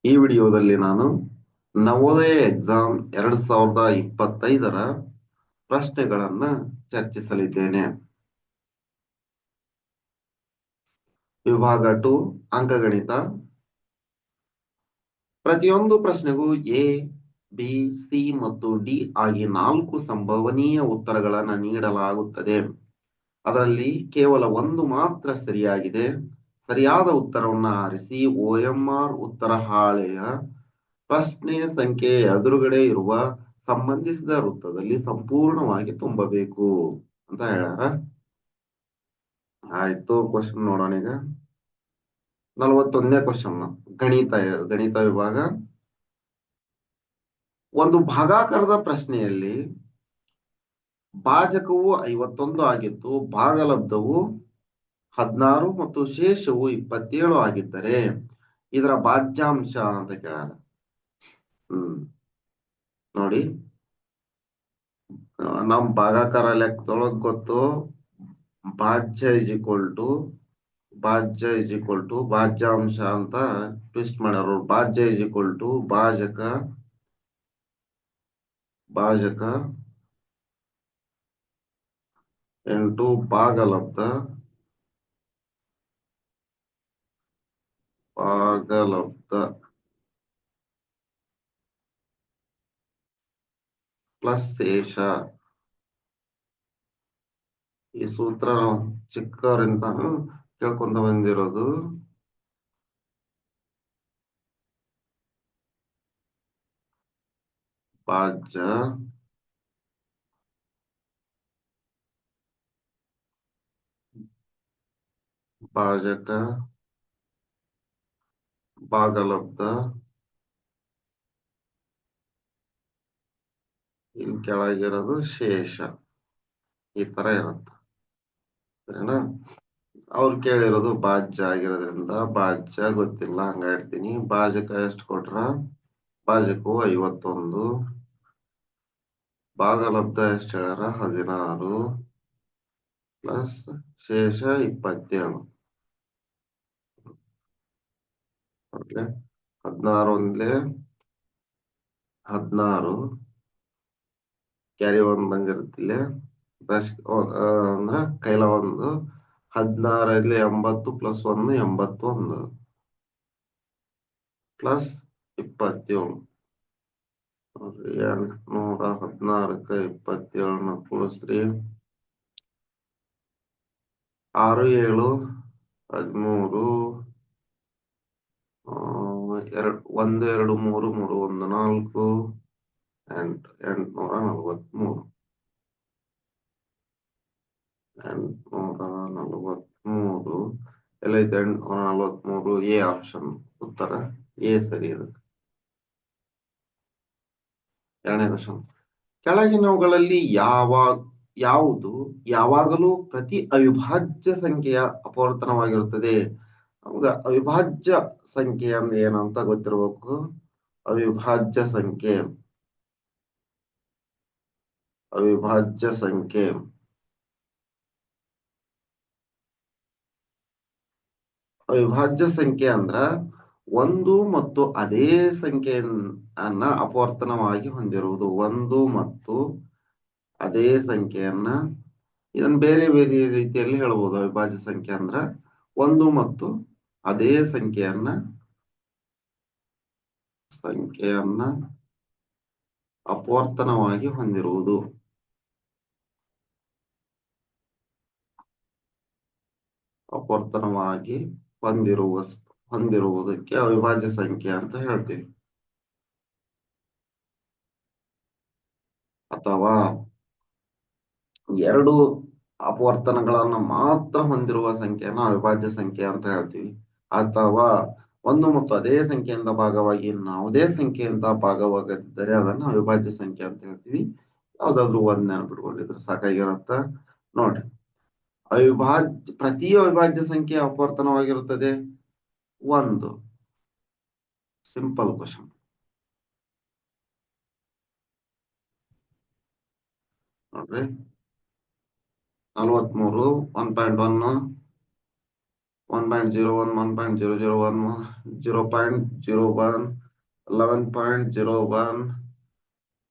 ಈ ವಿಡಿಯೋದಲ್ಲಿ ನಾನು ನವೋದಯ ಎಕ್ಸಾಮ್ 2025ರ ಪ್ರಶ್ನೆಗಳನ್ನ ಚರ್ಚಿಸಲಿದ್ದೇನೆ. ವಿಭಾಗ 2 ಅಂಕಗಣಿತ. ಪ್ರತಿಯೊಂದು ಪ್ರಶ್ನೆಗೂ ಎ, ಬಿ, ಸಿ ಮತ್ತು ಡಿ ಆಗಿ 4 ಸಂಭವನೀಯ ಉತ್ತರಗಳನ್ನು ನೀಡಲಾಗುತ್ತದೆ. ಅದರಲ್ಲಿ ಕೇವಲ ಒಂದು ಮಾತ್ರ ಸರಿಯಾಗಿದೆ. ಸರಿಯಾದ ಉತ್ತರವನ್ನು ಆರಿಸಿ OMR ಉತ್ತರ ಹಾಳೆಯ ಪ್ರಶ್ನೆ ಸಂಖ್ಯೆ ಎದುರುಗಡೆ ಇರುವ ಸಂಬಂಧಿಸಿದ ವೃತ್ತದಲ್ಲಿ ಸಂಪೂರ್ಣವಾಗಿ ತುಂಬಬೇಕು ಅಂತ ಹೇಳ್ಯಾರ. ಆಯ್ತು, ಕ್ವಶನ್ ನೋಡೋಣ ಈಗ. 41ನೇ ಕ್ವಶನ್, ಗಣಿತ ವಿಭಾಗ. ಒಂದು ಭಾಗಾಕಾರದ ಪ್ರಶ್ನೆಯಲ್ಲಿ ಭಾಜಕವು 51 ಆಗಿದ್ದು ಭಾಗಲಬ್ಧವು 16 ಮತ್ತು ಶೇಷವು 27 ಆಗಿದ್ದರೆ ಇದರ ಭಾಜ್ಯಾಂಶ ಅಂತ ಕೇಳ್ಯಾರ. ನೋಡಿ, ನಮ್ ಭಾಗಾಕಾರ ಲೆಕ್ಕದೊಳಗ್ ಗೊತ್ತು, ಭಾಜ್ಯ ಇಸ್ ಈಕ್ವಲ್ ಟು ಭಾಜ್ಯಾಂಶ ಅಂತ ಟ್ವಿಸ್ಟ್ ಮಾಡ್ಯಾರ. ಭಾಜ್ಯ ಇಸ್ ಈಕ್ವಲ್ ಟು ಭಾಜಕ ಇಂಟು ಭಾಗಲಬ್ಧ ಪ್ಲಸ್ ಶೇಷ. ಈ ಸೂತ್ರ ನಾವು ಚಿಕ್ಕವರಿಂದ ಕೇಳ್ಕೊಂತ ಬಂದಿರೋದು. ಭಾಜ್ಯ ಭಾಜಕ ಭಾಗಲಬ್ಧ ಇಲ್ಲಿ ಕೆಳಗಿರೋದು ಶೇಷ. ಈ ತರ ಇರುತ್ತೆ, ಸರಿನಾ? ಅವ್ರು ಕೇಳಿರೋದು ಭಾಜ್ಯ ಆಗಿರೋದ್ರಿಂದ ಭಾಜ್ಯ ಗೊತ್ತಿಲ್ಲ, ಹಂಗ ಇಡ್ತೀನಿ. ಭಾಜಕ ಎಷ್ಟು ಕೊಟ್ರ? ಭಾಜಕವು 51, ಭಾಗಲಬ್ಧ ಎಷ್ಟು ಹೇಳ್ಯಾರ? 16 ಪ್ಲಸ್ ಶೇಷ 27. 16 ಒಂದ್ಲೆ 16 ಕ್ಯಾರಿ 1 ಬಂದಿರುತ್ತಿಲ್ಲ, ಅಂದ್ರ ಕೈಲ 1. 16 80 ಪ್ಲಸ್ 1 81 ಪ್ಲಸ್ 27. 816ಕ್ಕೆ 27ನ ಕೂಡಿಸ್ರಿ. 6 7 13, 1 2 3 3 1 4, 843. 843 ಎಲ್ಲೈತೆ? 843 ಎ ಆಪ್ಷನ್ ಉತ್ತರ ಎ ಸರಿ. ಇದಕ್ಕೆ ಎರಡನೇ ಕ್ವಶನ್, ಕೆಳಗಿನವುಗಳಲ್ಲಿ ಯಾವುದು ಯಾವಾಗಲೂ ಪ್ರತಿ ಅವಿಭಾಜ್ಯ ಸಂಖ್ಯೆಯ ಅಪವರ್ತನವಾಗಿರುತ್ತದೆ? ನಮ್ಗ ಅವಿಭಾಜ್ಯ ಸಂಖ್ಯೆ ಅಂದ್ರೆ ಏನಂತ ಗೊತ್ತಿರಬೇಕು. ಅವಿಭಾಜ್ಯ ಸಂಖ್ಯೆ ಅವಿಭಾಜ್ಯ ಸಂಖ್ಯೆ ಅಂದ್ರ ಒಂದು ಮತ್ತು ಅದೇ ಸಂಖ್ಯೆಯನ್ನ ಅಪವರ್ತನವಾಗಿ ಹೊಂದಿರುವುದು. ಒಂದು ಮತ್ತು ಅದೇ ಸಂಖ್ಯೆಯನ್ನ, ಇದನ್ನ ಬೇರೆ ಬೇರೆ ರೀತಿಯಲ್ಲಿ ಹೇಳ್ಬೋದು. ಅವಿಭಾಜ್ಯ ಸಂಖ್ಯೆ ಅಂದ್ರ ಒಂದು ಮತ್ತು ಅದೇ ಸಂಖ್ಯೆಯನ್ನ ಅಪವರ್ತನವಾಗಿ ಹೊಂದಿರುವುದು. ಅಪವರ್ತನವಾಗಿ ಹೊಂದಿರುವುದಕ್ಕೆ ಅವಿಭಾಜ್ಯ ಸಂಖ್ಯೆ ಅಂತ ಹೇಳ್ತೀವಿ. ಅಥವಾ ಎರಡು ಅಪವರ್ತನಗಳನ್ನ ಮಾತ್ರ ಹೊಂದಿರುವ ಸಂಖ್ಯೆಯನ್ನ ಅವಿಭಾಜ್ಯ ಸಂಖ್ಯೆ ಅಂತ ಹೇಳ್ತೀವಿ. ಅಥವಾ ಒಂದು ಮತ್ತು ಅದೇ ಸಂಖ್ಯೆಯಿಂದ ಭಾಗವಾಗಿ ಯಾವುದೇ ಸಂಖ್ಯೆಯಿಂದ ಭಾಗವಾಗದಿದ್ದರೆ ಅದನ್ನ ಅವಿಭಾಜ್ಯ ಸಂಖ್ಯೆ ಅಂತ ಹೇಳ್ತೀವಿ. ಯಾವ್ದಾದ್ರು ಒಂದ್ ನೆನಪಿಟ್ಕೊಂಡಿದ್ರೆ ಸಾಕಾಗಿರುತ್ತ. ನೋಡ್ರಿ, ಪ್ರತಿ ಅವಿಭಾಜ್ಯ ಸಂಖ್ಯೆ ಅಪವರ್ತನವಾಗಿರುತ್ತದೆ. ಒಂದು ಸಿಂಪಲ್ ಕ್ವಶನ್. ನೋಡ್ರಿ, 43 1.1 1.01, 1.001, 0.01, 11.01,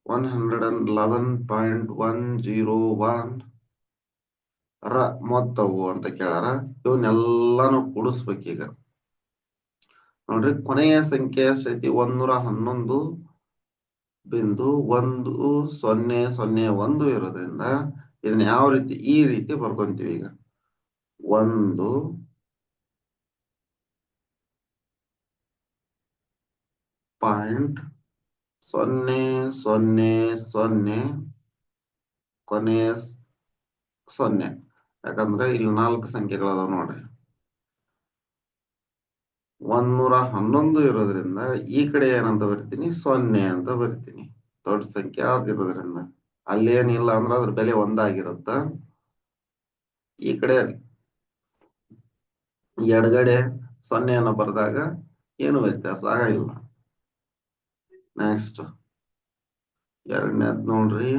111.101 ಮೊತ್ತವು ಅಂತ ಕೇಳಾರ. ಇವನ್ನೆಲ್ಲಾನು ಕೂಡಿಸ್ಬೇಕೀಗ. ನೋಡ್ರಿ, ಕೊನೆಯ ಸಂಖ್ಯೆಯ ಸ್ಥಿತಿ 111.1001 ಇರೋದ್ರಿಂದ ಇದನ್ನ ಯಾವ ರೀತಿ ಈ ರೀತಿ ಬರ್ಕೊಂತೀವಿ. ಈಗ 1.000 ಕೊನೆಯ 0, ಯಾಕಂದ್ರೆ ಇಲ್ಲಿ 4 ಸಂಖ್ಯೆಗಳದಾವ ನೋಡ್ರಿ. 111 ಇರೋದ್ರಿಂದ ಈ ಕಡೆ ಏನಂತ ಬರ್ತೀನಿ, 0 ಅಂತ ಬರ್ತೀನಿ. ದೊಡ್ಡ ಸಂಖ್ಯೆ ಆಗಿರೋದ್ರಿಂದ ಅಲ್ಲೇನಿಲ್ಲ ಅಂದ್ರೆ ಅದ್ರ ಬೆಲೆ 1 ಆಗಿರುತ್ತ. ಈ ಕಡೆ ಎಡಗಡೆ 0 ಬರೆದಾಗ ಏನು ವ್ಯತ್ಯಾಸ ಆಗಿಲ್ಲ. ನೆಕ್ಸ್ಟ್ ಎರಡನೇದ್ ನೋಡ್ರಿ,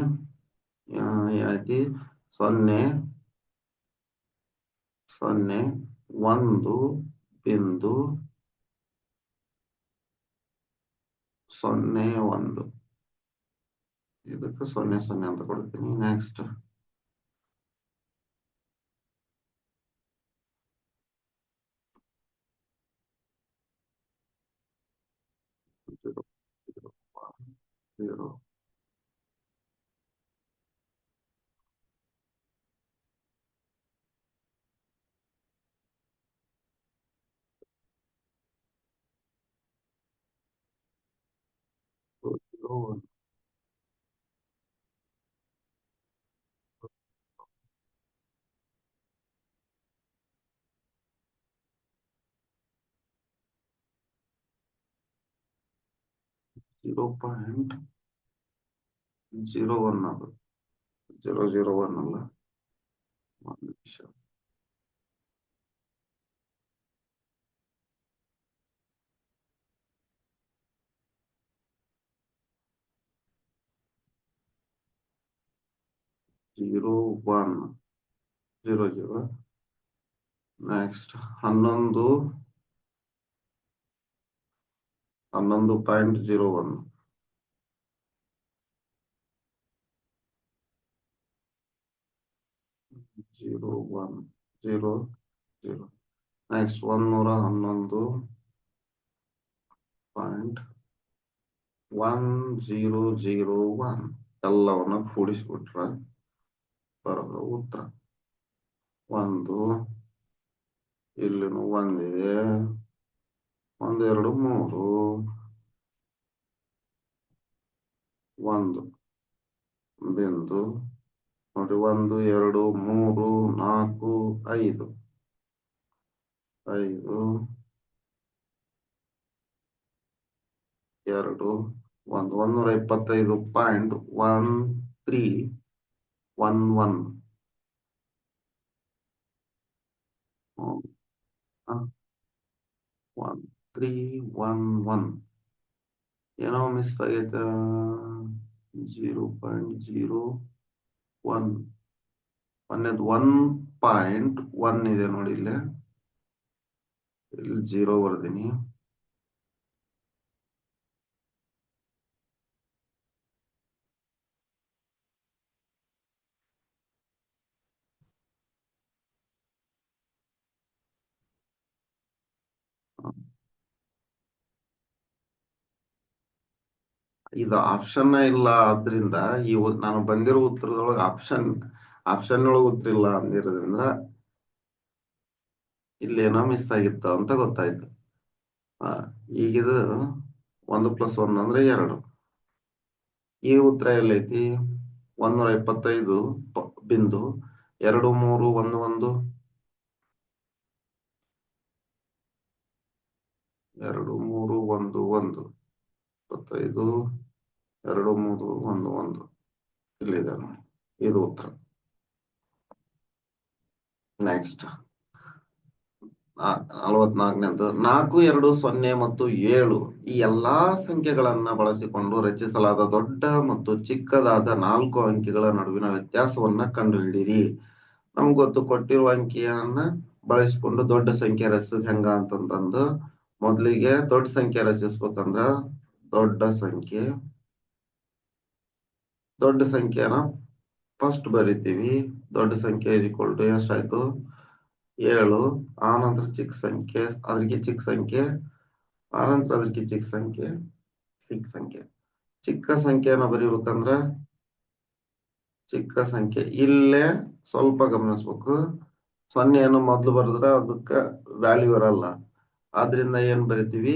ಏನೈತಿ, 0.01 ಇದಕ್ಕೆ 0 ಅಂತ ಕೊಡ್ತೀನಿ. ನೆಕ್ಸ್ಟ್ 0, 0, 0.01 ಅದು 001 ಅಲ್ಲ. ಒಂದು ನಿಮಿಷ. Zero one 00. ನೆಕ್ಸ್ಟ್ 11.01. 0100. ನೆಕ್ಸ್ಟ್ 111.1001 ಎಲ್ಲವನ್ನ ಕೂಡಿಸ್ಬಿಟ್ರ ಬರೋದು ಉತ್ತರ. ಒಂದು ಇಲ್ಲಿನೂ ಒಂದಿದೆ, 1 2 3, 1 ಬಿಂದು ನೋಡಿ, 1 2 3 4 5 5 2 1 125.1311 1311 ಏನೋ ಮಿಸ್ ಆಗೈತೆ. 0.01 1.1 ಇದೆ ನೋಡಿ, ಇಲ್ಲಿ 0 ಬರ್ದೀನಿ. ಇದು ಆಪ್ಷನ್ ಇಲ್ಲ, ಆದ್ರಿಂದ ನಾನು ಬಂದಿರೋ ಉತ್ತರದೊಳಗೆ ಆಪ್ಷನ್ ಒಳಗೆ ಉತ್ತರ ಇಲ್ಲ ಅಂದಿರೋದ್ರಿಂದ ಇಲ್ಲೇನೋ ಮಿಸ್ ಆಗಿತ್ತು ಅಂತ ಗೊತ್ತಾಯ್ತು. ಈಗಿದು 1 + 1 ಅಂದ್ರೆ 2. ಈ ಉತ್ತರ ಎಲ್ಲೈತಿ? 125.2311 2311 25 2311 ಇಲ್ಲಿದೆ ನೋಡಿ, ಇದು ಉತ್ತರ. ನೆಕ್ಸ್ಟ್ 44ನೇದು 4 2 0 ಮತ್ತು 7 ಈ ಎಲ್ಲಾ ಸಂಖ್ಯೆಗಳನ್ನ ಬಳಸಿಕೊಂಡು ರಚಿಸಲಾದ ದೊಡ್ಡ ಮತ್ತು ಚಿಕ್ಕದಾದ 4 ಅಂಕಿಗಳ ನಡುವಿನ ವ್ಯತ್ಯಾಸವನ್ನ ಕಂಡುಹಿಡಿಯಿರಿ. ನಮ್ಗೆ ಗೊತ್ತು, ಕೊಟ್ಟಿರುವ ಅಂಕಿಯನ್ನ ಬಳಸಿಕೊಂಡು ದೊಡ್ಡ ಸಂಖ್ಯೆ ರಚಿಸೋದು ಹೆಂಗ ಅಂತಂದು ಮೊದಲಿಗೆ ದೊಡ್ಡ ಸಂಖ್ಯೆ ರಚಿಸ್ಬೇಕಂದ್ರ ದೊಡ್ಡ ಸಂಖ್ಯೆನ ಫಸ್ಟ್ ಬರಿತೀವಿ. ದೊಡ್ಡ ಸಂಖ್ಯೆ ಎಷ್ಟಾಯ್ತು 7. ಆನಂತರ ಚಿಕ್ಕ ಸಂಖ್ಯೆ, ಅದಕ್ಕೆ ಚಿಕ್ಕ ಸಂಖ್ಯೆ, ಆನಂತರ ಅದಕ್ಕೆ ಚಿಕ್ಕ ಸಂಖ್ಯೆ, ಚಿಕ್ಕ ಸಂಖ್ಯೆನ ಬರಿಬೇಕಂದ್ರ ಚಿಕ್ಕ ಸಂಖ್ಯೆ ಇಲ್ಲೇ ಸ್ವಲ್ಪ ಗಮನಿಸ್ಬೇಕು. 0 ಮೊದ್ಲು ಬರೆದ್ರೆ ಅದಕ್ಕ ವ್ಯಾಲ್ಯೂ ಇರಲ್ಲ. ಆದ್ರಿಂದ ಏನ್ ಬರಿತೀವಿ,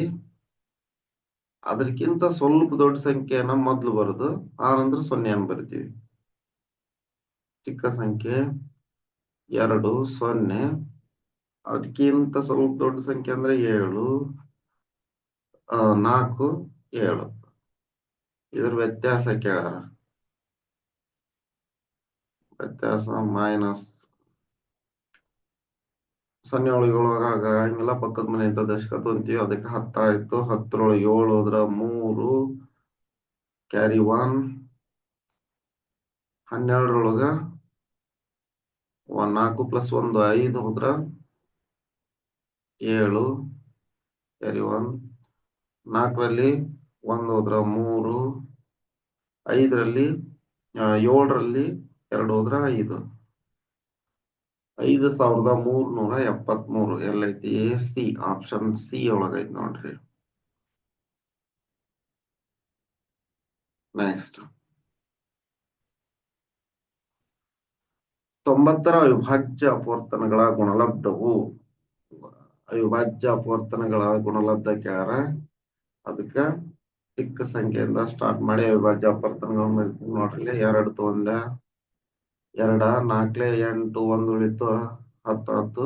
ಅದಕ್ಕಿಂತ ಸ್ವಲ್ಪ ದೊಡ್ಡ ಸಂಖ್ಯೆನ ಮೊದ್ಲು ಬರೆದು ಆನಂತರ 0 ಬರಿತೀವಿ. ಚಿಕ್ಕ ಸಂಖ್ಯೆ 2 0, ಅದಕ್ಕಿಂತ ಸ್ವಲ್ಪ ದೊಡ್ಡ ಸಂಖ್ಯೆ ಅಂದ್ರೆ 7, 4 7. ಇದ್ರ ವ್ಯತ್ಯಾಸ ಕೇಳಾರ. ವ್ಯತ್ಯಾಸ ಮೈನಸ್ 0 ಒಳಗೆ 7 ಆಗಂಗಿಲ್ಲ. ಪಕ್ಕದ ಮನೆ ಅಂತ ದಶಕ ತೊಂತೀವಿ, ಅದಕ್ಕೆ 10 ಆಯ್ತು. 10 ಒಳಗೆ 7 ಹೋದ್ರ 3 ಕ್ಯಾರಿ 1. 12 4 ಪ್ಲಸ್ 1 5 ಹೋದ್ರ 7 ಕ್ಯಾರಿ 1. 4ರಲ್ಲಿ 1 ಹೋದ್ರ 3, 5ರಲ್ಲಿ 7ರಲ್ಲಿ 2 ಹೋದ್ರ 5. 5373. ಎಲ್ಲೈತಿ? ಸಿ, ಆಪ್ಷನ್ ಸಿ ಒಳಗೈತಿ ನೋಡ್ರಿ. ನೆಕ್ಸ್ಟ್ 90ರ ಅವಿಭಾಜ್ಯ ಅಪವರ್ತನಗಳ ಗುಣಲಬ್ಧವು. ಅವಿಭಾಜ್ಯ ಅಪವರ್ತನಗಳ ಗುಣಲಬ್ಧ ಕೇಳ್ಯಾರ. ಅದಕ್ಕ ಚಿಕ್ಕ ಸಂಖ್ಯೆಯಿಂದ ಸ್ಟಾರ್ಟ್ ಮಾಡಿ ಅವಿಭಾಜ್ಯ ಅಪವರ್ತನಗಳು ನೋಡ್ರಿ. 2 ತಗೊಂಡ 2 4 8 1 ಉಳಿತು 10 10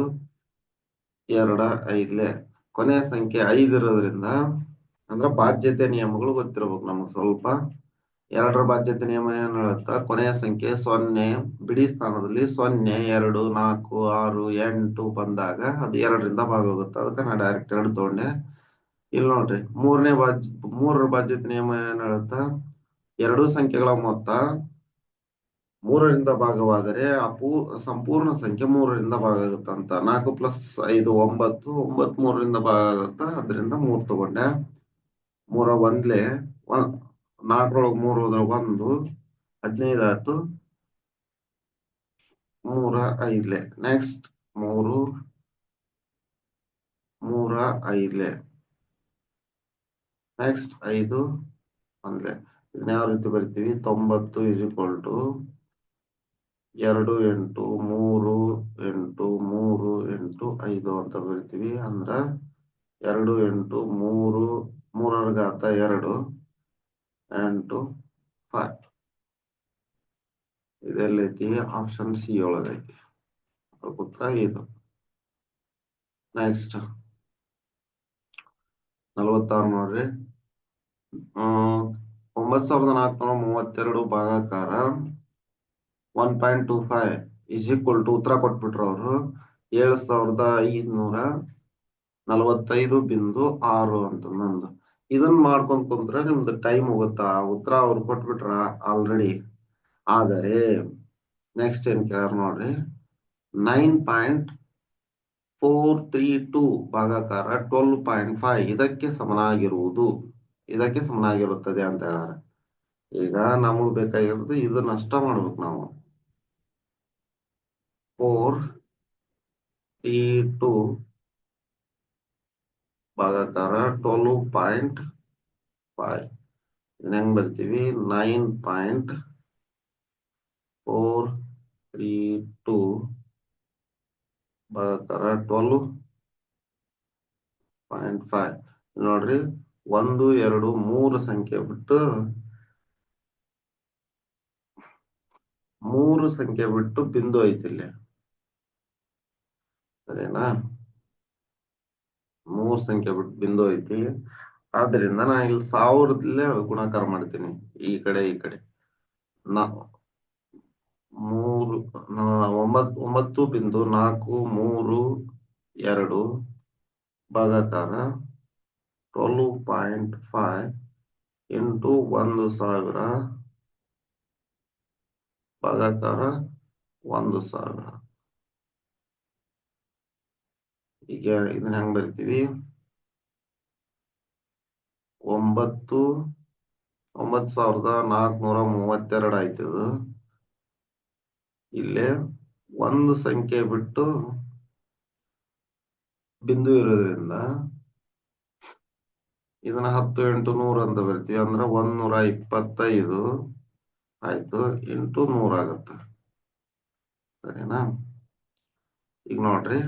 2 5 ಕೊನೆಯ ಸಂಖ್ಯೆ 5 ಇರೋದ್ರಿಂದ ಅಂದ್ರ ಬಾಧ್ಯತೆ ನಿಯಮಗಳು ಗೊತ್ತಿರ್ಬೇಕು ನಮಗ್ ಸ್ವಲ್ಪ. 2ರ ಬಾಧ್ಯತೆ ನಿಯಮ ಏನ್ ಹೇಳುತ್ತ, ಕೊನೆಯ ಸಂಖ್ಯೆ 0 ಬಿಡಿ ಸ್ಥಾನದಲ್ಲಿ 0 2 4 6 8 ಬಂದಾಗ ಅದು 2ರಿಂದ ಭಾಗ ಹೋಗುತ್ತೆ. ಅದಕ್ಕೆ ನಾ ಡೈರೆಕ್ಟ್ 2 ತಗೊಂಡೆ. ಇಲ್ಲಿ ನೋಡ್ರಿ 3ರ ಬಾಧ್ಯತೆ ನಿಯಮ ಏನ್ ಹೇಳುತ್ತ, ಎರಡೂ ಸಂಖ್ಯೆಗಳ ಮೊತ್ತ 3ರಿಂದ ಭಾಗವಾದರೆ ಸಂಪೂರ್ಣ ಸಂಖ್ಯೆ 3ರಿಂದ ಭಾಗ ಆಗುತ್ತಂತ. 4 ಪ್ಲಸ್ 5 9, 9 3ರಿಂದ ಭಾಗ ಆಗುತ್ತ. ಅದರಿಂದ 3 ತಗೊಂಡೆ. 3 1 4ರೊಳಗೆ 3 ಹೋದ್ರೆ 1 15 ಆಯ್ತು. 3 5. ನೆಕ್ಸ್ಟ್ 3 5. ನೆಕ್ಸ್ಟ್ 5 1. ಇದನ್ನ ಯಾವ ರೀತಿ ಬರಿತೀವಿ, 90 2 8 3 8 3 8 5 ಅಂತ ಬರಿತೀವಿ. ಅಂದ್ರ 2 8 3 3ರ ಘಾತ 2 8 5. ಇದೆಲ್ಲೈತಿ? ಆಪ್ಷನ್ ಸಿ ಒಳಗೈತಿ. ಉತ್ತರ ಇದು. ನೆಕ್ಸ್ಟ್ 46 ನೋಡ್ರಿ. 9432 ಭಾಗಾಕಾರ 1.25 ಇಸ್ ಈಕ್ವಲ್ ಟು ಉತ್ತರ ಕೊಟ್ಬಿಟ್ರು ಅವರು 7545.6 ಅಂತಂದು. ಇದನ್ನ ಮಾಡ್ಕೊಂಡ್ ಕುಂತ್ರೆ ನಿಮ್ದು ಟೈಮ್ ಹೋಗುತ್ತಾ. ಉತ್ತರ ಅವ್ರು ಕೊಟ್ಬಿಟ್ರ ಆಲ್ರೆಡಿ. ಆದರೆ ನೆಕ್ಸ್ಟ್ ಏನ್ ಕೇಳ್ಯಾರ ನೋಡ್ರಿ, 9.432 ಭಾಗಾಕಾರ 12.5 ಇದಕ್ಕೆ ಸಮನಾಗಿರುತ್ತದೆ ಅಂತ ಹೇಳ್ಯಾರ. ಈಗ ನಮಗ್ ಬೇಕಾಗಿರೋದು ಇದನ್ನ ನಷ್ಟ ಮಾಡ್ಬೇಕು ನಾವು. 432 ಭಾಗಾಕಾರ 12.5 ಇದನ್ನ ಹೆಂಗ್ ಬರ್ತೀವಿ, 9.432 ಭಾಗಾಕಾರ 12.5 ನೋಡ್ರಿ. 1 2 3 ಸಂಖ್ಯೆ ಬಿಟ್ಟು 3 ಸಂಖ್ಯೆ ಬಿಟ್ಟು ಬಿಂದು ಐತಿ ಇಲ್ಲಿ, ಸರಿನಾ? 3 ಸಂಖ್ಯೆ ಬಿಟ್ಟು ಬಿಂದು ಐತಿ. ಆದ್ರಿಂದ ನಾ ಇಲ್ಲಿ 1000ದಲ್ಲೇ ಗುಣಾಕಾರ ಮಾಡ್ತೀನಿ. ಈ ಕಡೆ 9.432 ಭಾಗಾಕಾರ 12.5 ಇಂಟು 1000 ಭಾಗಾಕಾರ 1000. ಈಗ ಇದನ್ನ ಹೆಂಗ್ ಬರಿತೀವಿ? 9,432 ಆಯ್ತು ಇದು. ಇಲ್ಲೇ ಒಂದು ಸಂಖ್ಯೆ ಬಿಟ್ಟು ಬಿಂದು ಇರೋದ್ರಿಂದ ಇದನ್ನ 10 × 100 ಅಂತ ಬರ್ತೀವಿ. ಅಂದ್ರೆ 125 ಆಯ್ತು ಇಂಟು 100 ಆಗುತ್ತೆ. ಸರಿನಾ? ಈಗ ನೋಡ್ರಿ,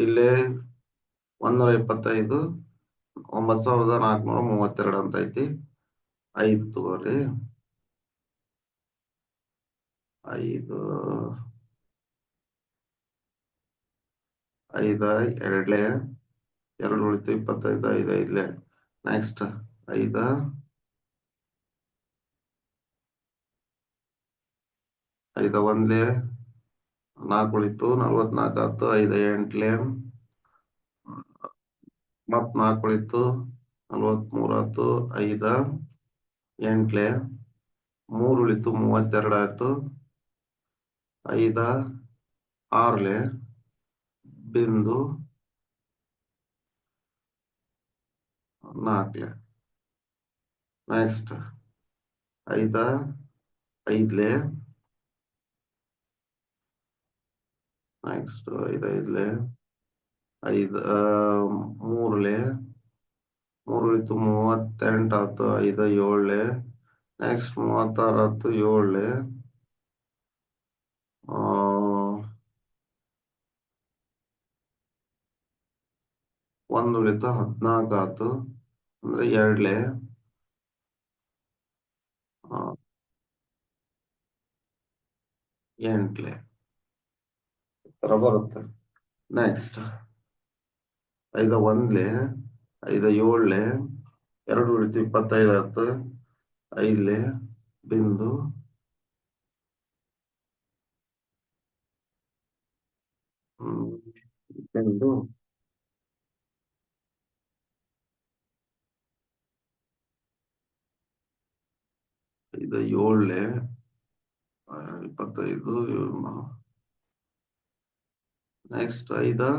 ಇಲ್ಲೇ 125 9,432 ಅಂತ ಐತಿ. 5 ತಗೋರಿ. 5 ಎರಡ್ಲೆ 2 ಉಳಿತು 25 5 ಐದ್ಲೆ. ನೆಕ್ಸ್ಟ್ 5 ಒಂದ್ಲೆ 4 ಉಳಿತು 44 ಆಯ್ತು. 5 ಎಂಟ್ಲೆ ಮತ್ 4 ಉಳಿತು 43 ಆಯ್ತು. 5 ಎಂಟ್ಲೆ 3 ಉಳಿತು 32 ಆಯ್ತು. 5 6ಲೆ ಬಿಂದು 4ಲೆ. ನೆಕ್ಸ್ಟ್ 5 5ಲೆ ನೆಕ್ಸ್ಟ್ 5 5ಲೆ 5 3ಲೆ 3 ಉಳಿತು 38 ಆಯ್ತು. 5 7ಲೆ ನೆಕ್ಸ್ಟ್ 36 ಆಯ್ತು. 7ಲೆ 1 ಉಳಿತು 14 ಆಯ್ತು. ಅಂದ್ರೆ 2ಲೆ 8ಲೆ ತರ ಬರುತ್ತೆ. ನೆಕ್ಸ್ಟ್ 5 1ಲೆ 5 7ಲೆ 2 ಉಳಿತು 25 ಆಯ್ತು. 5ಲೆ ಬಿಂದು 5 7ಲೆ 25 ನೆಕ್ಸ್ಟ್ 5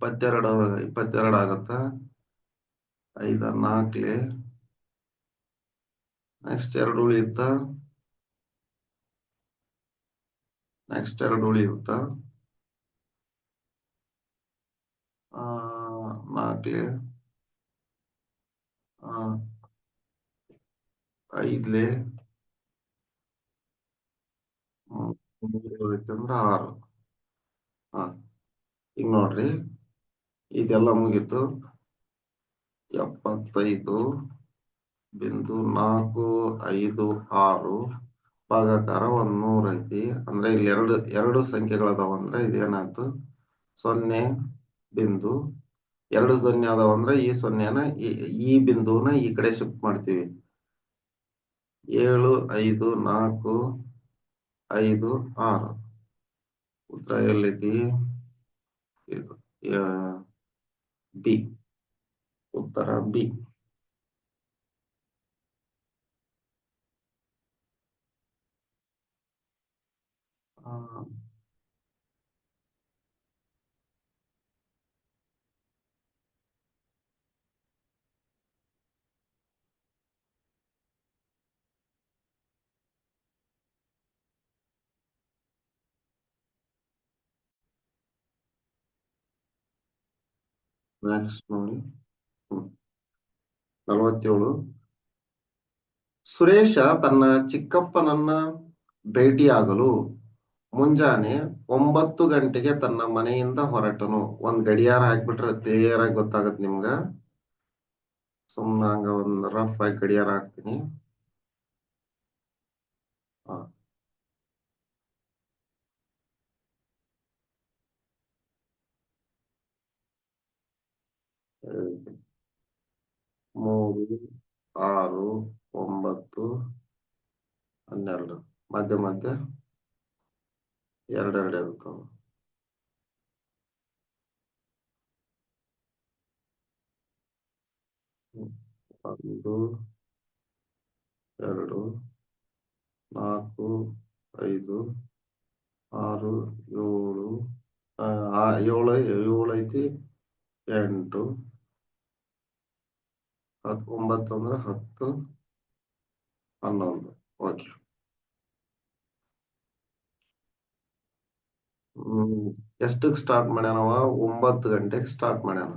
22 ಆಗುತ್ತಾ. 5 4ಲೆ ನೆಕ್ಸ್ಟ್ 2 ಉಳಿಯುತ್ತಾ. ನೆಕ್ಸ್ಟ್ 2 ಉಳಿಯುತ್ತಾ. 4ಲೆ 5ಲೆ 3 6. ಈಗ ನೋಡ್ರಿ, ಇದೆಲ್ಲ ಮುಗೀತು. 75.456 ಭಾಗಾಕಾರ 100 ಐತಿ. ಅಂದ್ರೆ ಇಲ್ಲಿ ಎರಡು ಸಂಖ್ಯೆಗಳದಾವ. ಅಂದ್ರೆ ಇದೇನಾಯ್ತು 0 ಬಿಂದು 2 0 ಅದಾವ. ಅಂದ್ರೆ ಈ 0ನ ಈ ಬಿಂದುವನ್ನ ಈ ಕಡೆ ಶಿಫ್ಟ್ ಮಾಡ್ತೀವಿ. 7 5 4 5 6 ಉತ್ತರ ಎಲ್ಲೈತಿ? ಇದು ಬಿ. ಉತ್ತರ ಬಿ. ನೆಕ್ಸ್ಟ್ ನೋಡಿ 47. ಸುರೇಶ ತನ್ನ ಚಿಕ್ಕಪ್ಪನನ್ನ ಭೇಟಿಯಾಗಲು ಮುಂಜಾನೆ 9 ಗಂಟೆಗೆ ತನ್ನ ಮನೆಯಿಂದ ಹೊರಟನು. ಒಂದ್ ಗಡಿಯಾರ ಹಾಕ್ಬಿಟ್ರೆ ಕ್ಲಿಯರ್ ಆಗಿ ಗೊತ್ತಾಗತ್ ನಿಮ್ಗ. ಸುಮ್ಮನೆ ಹಂಗ ಒಂದ್ ರಫ್ ಆಗಿ ಗಡಿಯಾರ ಹಾಕ್ತೀನಿ. ಹ. 3 6 9 12 ಮಧ್ಯ ಮಧ್ಯ 2 ಇರ್ತಾವ. ಒಂದು, ಎರಡು, ನಾಲ್ಕು, ಐದು, ಆರು, ಏಳು, ಏಳು ಏಳು ಐತಿ, ಎಂಟು, 9 ಅಂದ್ರೆ 10, 11. ಓಕೆ. ಎಷ್ಟಕ್ಕೆ ಸ್ಟಾರ್ಟ್ ಮಾಡ್ಯಾನವ? 9 ಗಂಟೆಗೆ ಸ್ಟಾರ್ಟ್ ಮಾಡ್ಯಾನ.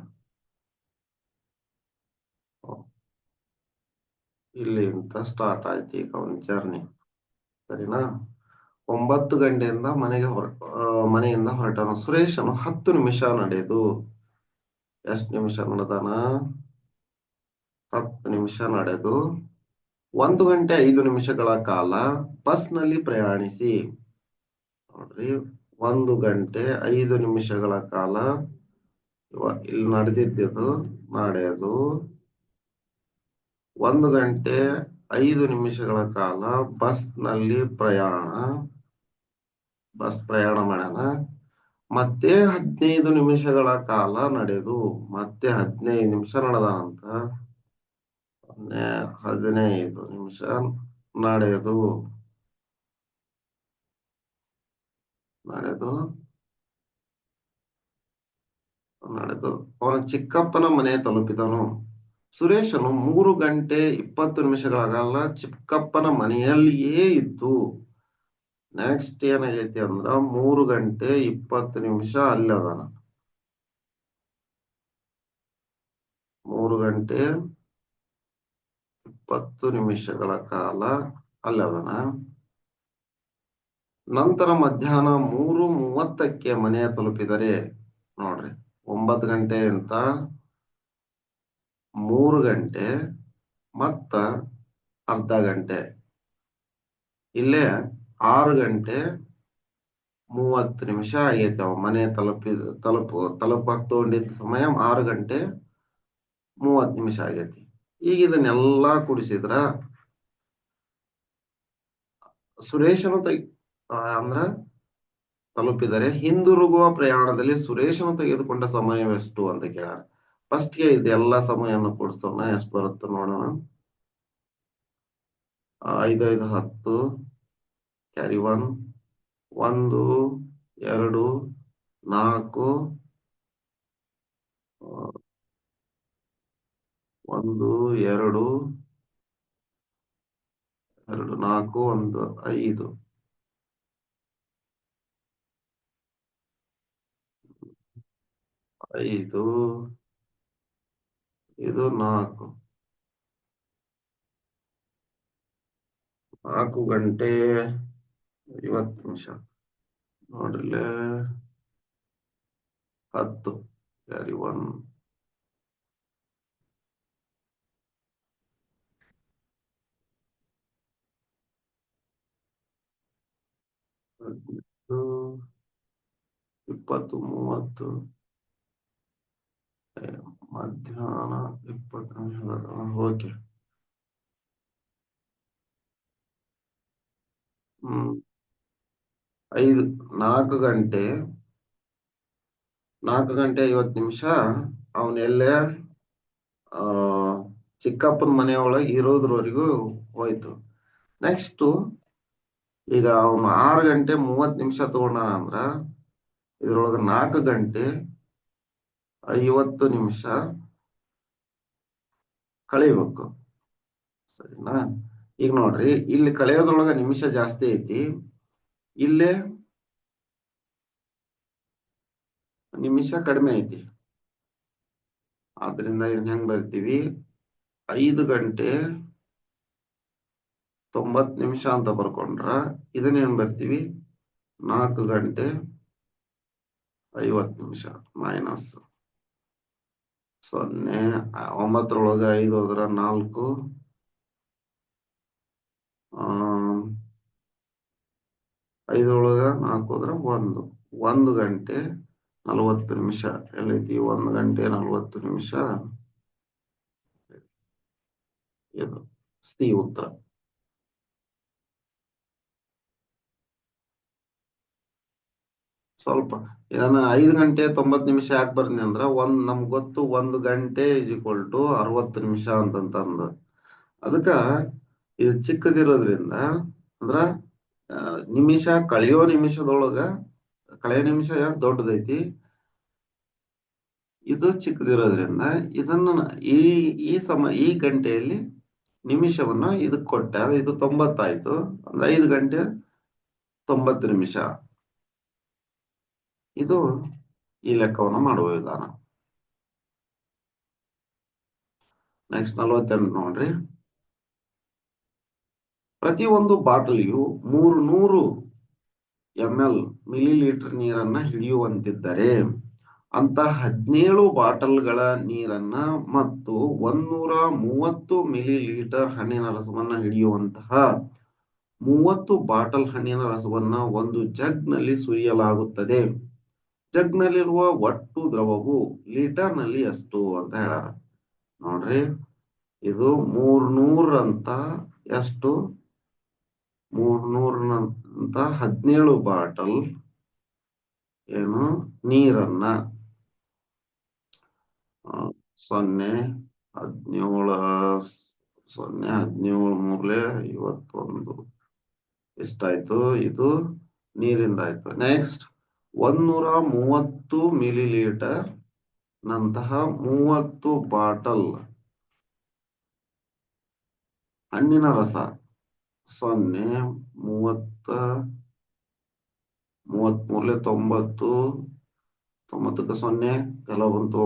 ಇಲ್ಲಿಂದ ಸ್ಟಾರ್ಟ್ ಆಯ್ತು ಈಗ ಅವನ ಜರ್ನಿ. ಸರಿನಾ? 9 ಗಂಟೆಯಿಂದ ಮನೆಯಿಂದ ಹೊರಟಾನ. ಸುರೇಶನು 10 ನಿಮಿಷ ನಡೆದು. ಎಷ್ಟು ನಿಮಿಷ ನಡೆದಾನ? 10 ನಿಮಿಷ ನಡೆದು 1 ಗಂಟೆ 5 ನಿಮಿಷಗಳ ಕಾಲ ಬಸ್ನಲ್ಲಿ ಪ್ರಯಾಣಿಸಿ. ನೋಡ್ರಿ, 1 ಗಂಟೆ 5 ನಿಮಿಷಗಳ ಕಾಲ ಇಲ್ಲಿ ನಡೆದಿದ್ದು ನಡೆದು 1 ಗಂಟೆ 5 ನಿಮಿಷಗಳ ಕಾಲ ಬಸ್ ಪ್ರಯಾಣ ಮಾಡ್ಯಾನ. ಮತ್ತೆ 15 ನಿಮಿಷಗಳ ಕಾಲ ನಡೆದು, ಮತ್ತೆ 15 ನಿಮಿಷ ನಡೆದಾನಂತ. 15 ನಿಮಿಷ ನಡೆದು ಅವನ ಚಿಕ್ಕಪ್ಪನ ಮನೆ ತಲುಪಿದನು. ಸುರೇಶನು 3 ಗಂಟೆ 20 ನಿಮಿಷಗಳ ಕಾಲ ಚಿಕ್ಕಪ್ಪನ ಮನೆಯಲ್ಲಿಯೇ ಇದ್ದು. ನೆಕ್ಸ್ಟ್ ಏನಾಗೈತಿ ಅಂದ್ರ 3 ಗಂಟೆ 20 ನಿಮಿಷ ಅಲ್ಲಿ ಅದಾನ. 3 ಗಂಟೆ 20 ನಿಮಿಷಗಳ ಕಾಲ ಅಲ್ಲಿ ಅದಾನ. ನಂತರ ಮಧ್ಯಾಹ್ನ 3:30ಕ್ಕೆ ಮನೆಯ ತಲುಪಿದರೆ, ನೋಡ್ರಿ, 9 ಗಂಟೆ ಅಂತ 3 ಗಂಟೆ ಮತ್ತ ಅರ್ಧ ಗಂಟೆ, ಇಲ್ಲೇ 6 ಗಂಟೆ 30 ನಿಮಿಷ ಆಗೈತೆ. ಅವ ಮನೆ ತಲುಪಕ್ ತಗೊಂಡಿದ್ದ ಸಮಯ 6 ಗಂಟೆ 30 ನಿಮಿಷ ಆಗೈತಿ. ಈಗ ಇದನ್ನೆಲ್ಲಾ ಕೂಡಿಸಿದ್ರ ಸುರೇಶನು ಅಂದ್ರ ತಲುಪಿದರೆ ಹಿಂದಿರುಗುವ ಪ್ರಯಾಣದಲ್ಲಿ ಸುರೇಶನು ತೆಗೆದುಕೊಂಡ ಸಮಯವೆಷ್ಟು ಅಂತ ಕೇಳ್ಯಾರ. ಫಸ್ಟ್ಗೆ ಇದೆಲ್ಲ ಸಮಯವನ್ನು ಕೂಡಿಸೋಣ. ಎಷ್ಟು ಬರುತ್ತೆ ನೋಡೋಣ. 5 5 10 ಕ್ಯಾರಿ 1, 1 2 4, 1 2 4, 1 5, ಇದು 4 ಗಂಟೆ 50 ನಿಮಿಷ. ನೋಡ್ರಿ, 10 ಕ್ಯಾರಿ 1, 20, 30, ಮಧ್ಯಾಹ್ನ 20 ನಿಮಿಷ. ಓಕೆ. 4 ಗಂಟೆ 50 ನಿಮಿಷ ಅವನೆಲ್ಲೇ ಚಿಕ್ಕಪ್ಪನ ಮನೆಯೊಳಗೆ ಇರೋದ್ರವರೆಗೂ ಹೋಯ್ತು. ನೆಕ್ಸ್ಟ್ ಈಗ ಅವನು 6 ಗಂಟೆ 30 ನಿಮಿಷ ತಗೊಂಡಾನ ಅಂದ್ರ ಇದ್ರೊಳಗ 4 ಗಂಟೆ 50 ನಿಮಿಷ ಕಳಿಬೇಕು. ಸರಿನಾ? ಈಗ ನೋಡ್ರಿ, ಇಲ್ಲಿ ಕಳೆಯೋದ್ರೊಳಗ ನಿಮಿಷ ಜಾಸ್ತಿ ಐತಿ, ಇಲ್ಲೇ ನಿಮಿಷ ಕಡಿಮೆ ಐತಿ. ಆದ್ರಿಂದ ಇದನ್ನ ಹೆಂಗ್ ಬರ್ತೀವಿ? 5 ಗಂಟೆ 90 ನಿಮಿಷ ಅಂತ ಬರ್ಕೊಂಡ್ರ ಇದನ್ನೇನ್ ಬರ್ತೀವಿ? 4 ಗಂಟೆ 50 ನಿಮಿಷ ಮೈನಸ್ 0. 9ರೊಳಗ 5 ಹೋದ್ರ 4, 5ರೊಳಗ 4 ಹೋದ್ರ 1. 1 ಗಂಟೆ 40 ನಿಮಿಷ ಎಲ್ಲೈತಿ? 1 ಗಂಟೆ 40 ನಿಮಿಷ. ಇದು ಸಿ ಉತ್ತರ. ಸ್ವಲ್ಪ ಇದನ್ನ 5 ಗಂಟೆ 90 ನಿಮಿಷ ಯಾಕೆ ಬರ್ತೀನಿ ಅಂದ್ರ ನಮ್ಗೆ ಗೊತ್ತು 1 ಗಂಟೆ ಇಸ್ ಈಕ್ವಲ್ ಟು 60 ನಿಮಿಷ ಅಂತಂತಂದು. ಅದಕ್ಕ ಇದು ಚಿಕ್ಕದಿರೋದ್ರಿಂದ ಅಂದ್ರ ನಿಮಿಷ ಕಳೆಯೋ ನಿಮಿಷದೊಳಗ ಕಳೆಯೋ ನಿಮಿಷ ದೊಡ್ಡದೈತಿ, ಇದು ಚಿಕ್ಕದಿರೋದ್ರಿಂದ ಇದನ್ನ ಈ ಈ ಗಂಟೆಯಲ್ಲಿ ನಿಮಿಷವನ್ನ ಇದಕ್ ಕೊಟ್ಟಾರ. ಇದು 90 ಆಯ್ತು ಅಂದ್ರೆ 5 ಗಂಟೆ 90 ನಿಮಿಷ. ಇದು ಈ ಲೆಕ್ಕವನ್ನು ಮಾಡುವ ವಿಧಾನ. ನೆಕ್ಸ್ಟ್ 48 ನೋಡ್ರಿ. ಪ್ರತಿಯೊಂದು ಬಾಟಲಿಯು 300 ml ಮಿಲಿಲೀಟರ್ ನೀರನ್ನ ಹಿಡಿಯುವಂತಿದ್ದರೆ ಅಂತ 17 ಬಾಟಲ್ಗಳ ನೀರನ್ನ ಮತ್ತು 130 ಮಿಲಿಲೀಟರ್ ಹಣ್ಣಿನ ರಸವನ್ನ ಹಿಡಿಯುವಂತಹ 30 ಬಾಟಲ್ ಹಣ್ಣಿನ ರಸವನ್ನ ಒಂದು ಜಗ್ನಲ್ಲಿ ಸುರಿಯಲಾಗುತ್ತದೆ. ಜಗ್ನಲ್ಲಿರುವ ಒಟ್ಟು ದ್ರವವು ಲೀಟರ್ನಲ್ಲಿ ಎಷ್ಟು ಅಂತ ಹೇಳಾರ. ನೋಡ್ರಿ, ಇದು 300 ಅಂತ ಎಷ್ಟು 300 ಅಂತ 17 ಬಾಟಲ್ ಏನು ನೀರನ್ನ 0 17 17 ಮೂರ್ಲೆ 51 ಎಷ್ಟಾಯ್ತು? ಇದು ನೀರಿಂದ ಆಯ್ತು. ನೆಕ್ಸ್ಟ್ 130 ಮಿಲಿಲೀಟರ್ ನಂತಹ 30 ಬಾಟಲ್ ಹಣ್ಣಿನ ರಸ 0 30 33 90 90ಕ್ಕೆ 0 ಕೆಲವು ಬಂತು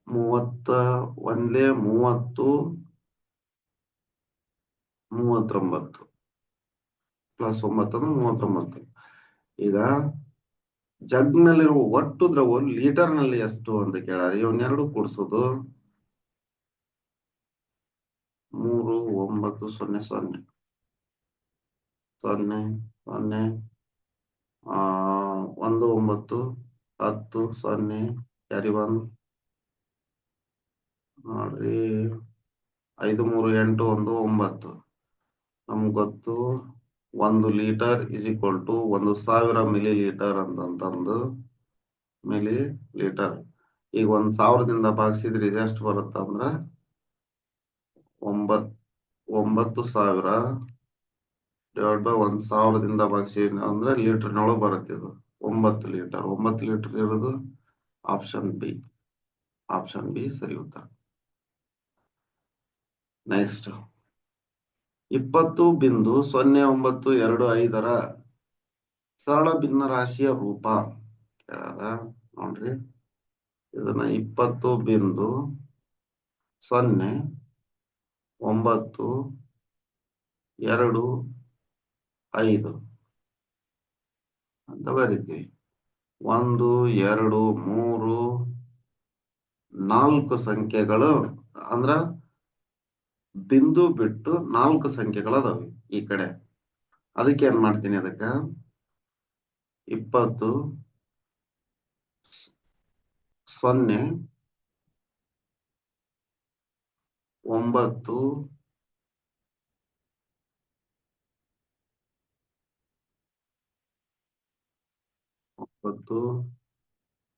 9 31 30 39 ಪ್ಲಸ್ 9 39. ಈಗ ಜಗ್ನಲ್ಲಿರುವ ಒಟ್ಟು ದ್ರವ ಲೀಟರ್ ನಲ್ಲಿ ಎಷ್ಟು ಅಂತ ಕೇಳಾರ. ಇವನ್ನೆರಡು ಕೂಡಿಸೋದು 3 9 0 0 0 0 1 9 10 0 ಕ್ಯಾರಿ 1 ನೋಡ್ರಿ 5 3 8 1 9. ನಮ್ಗೆ ಗೊತ್ತು 1 litre is equal to 1000 millilitre ಅಂತಂತಂದು ಮಿಲಿ ಲೀಟರ್. ಈಗ 1000ದಿಂದ ಭಾಗಿಸಿದ್ರೆ ಇದು ಎಷ್ಟು ಬರುತ್ತೆ ಅಂದ್ರ 9000 ಡಿವೈಡ್ ಬೈ 1000ದಿಂದ ಭಾಗಿಸಿ ಅಂದ್ರೆ ಲೀಟರ್ನೊಳಗೆ ಬರುತ್ತೆ. ಇದು 9 ಲೀಟರ್. 9 ಲೀಟರ್ ಇರೋದು ಆಪ್ಷನ್ ಬಿ. ಆಪ್ಷನ್ ಬಿ ಸರಿ ಉತ್ತರ. ನೆಕ್ಸ್ಟ್ 20.0925 ಸರಳ ಭಿನ್ನರಾಶಿಯ ರೂಪ ಕೇಳಾರ. ನೋಡ್ರಿ, ಇದನ್ನ 20.0925 ಅಂತ ಬರೀತೀವಿ. 1 2 3 4 ಸಂಖ್ಯೆಗಳು ಅಂದ್ರ ಬಿಂದು ಬಿಟ್ಟು 4 ಸಂಖ್ಯೆಗಳು ಅದಾವೆ ಈ ಕಡೆ. ಅದಕ್ಕೆ ಏನ್ ಮಾಡ್ತೀನಿ, ಅದಕ್ಕ 20 0 9 9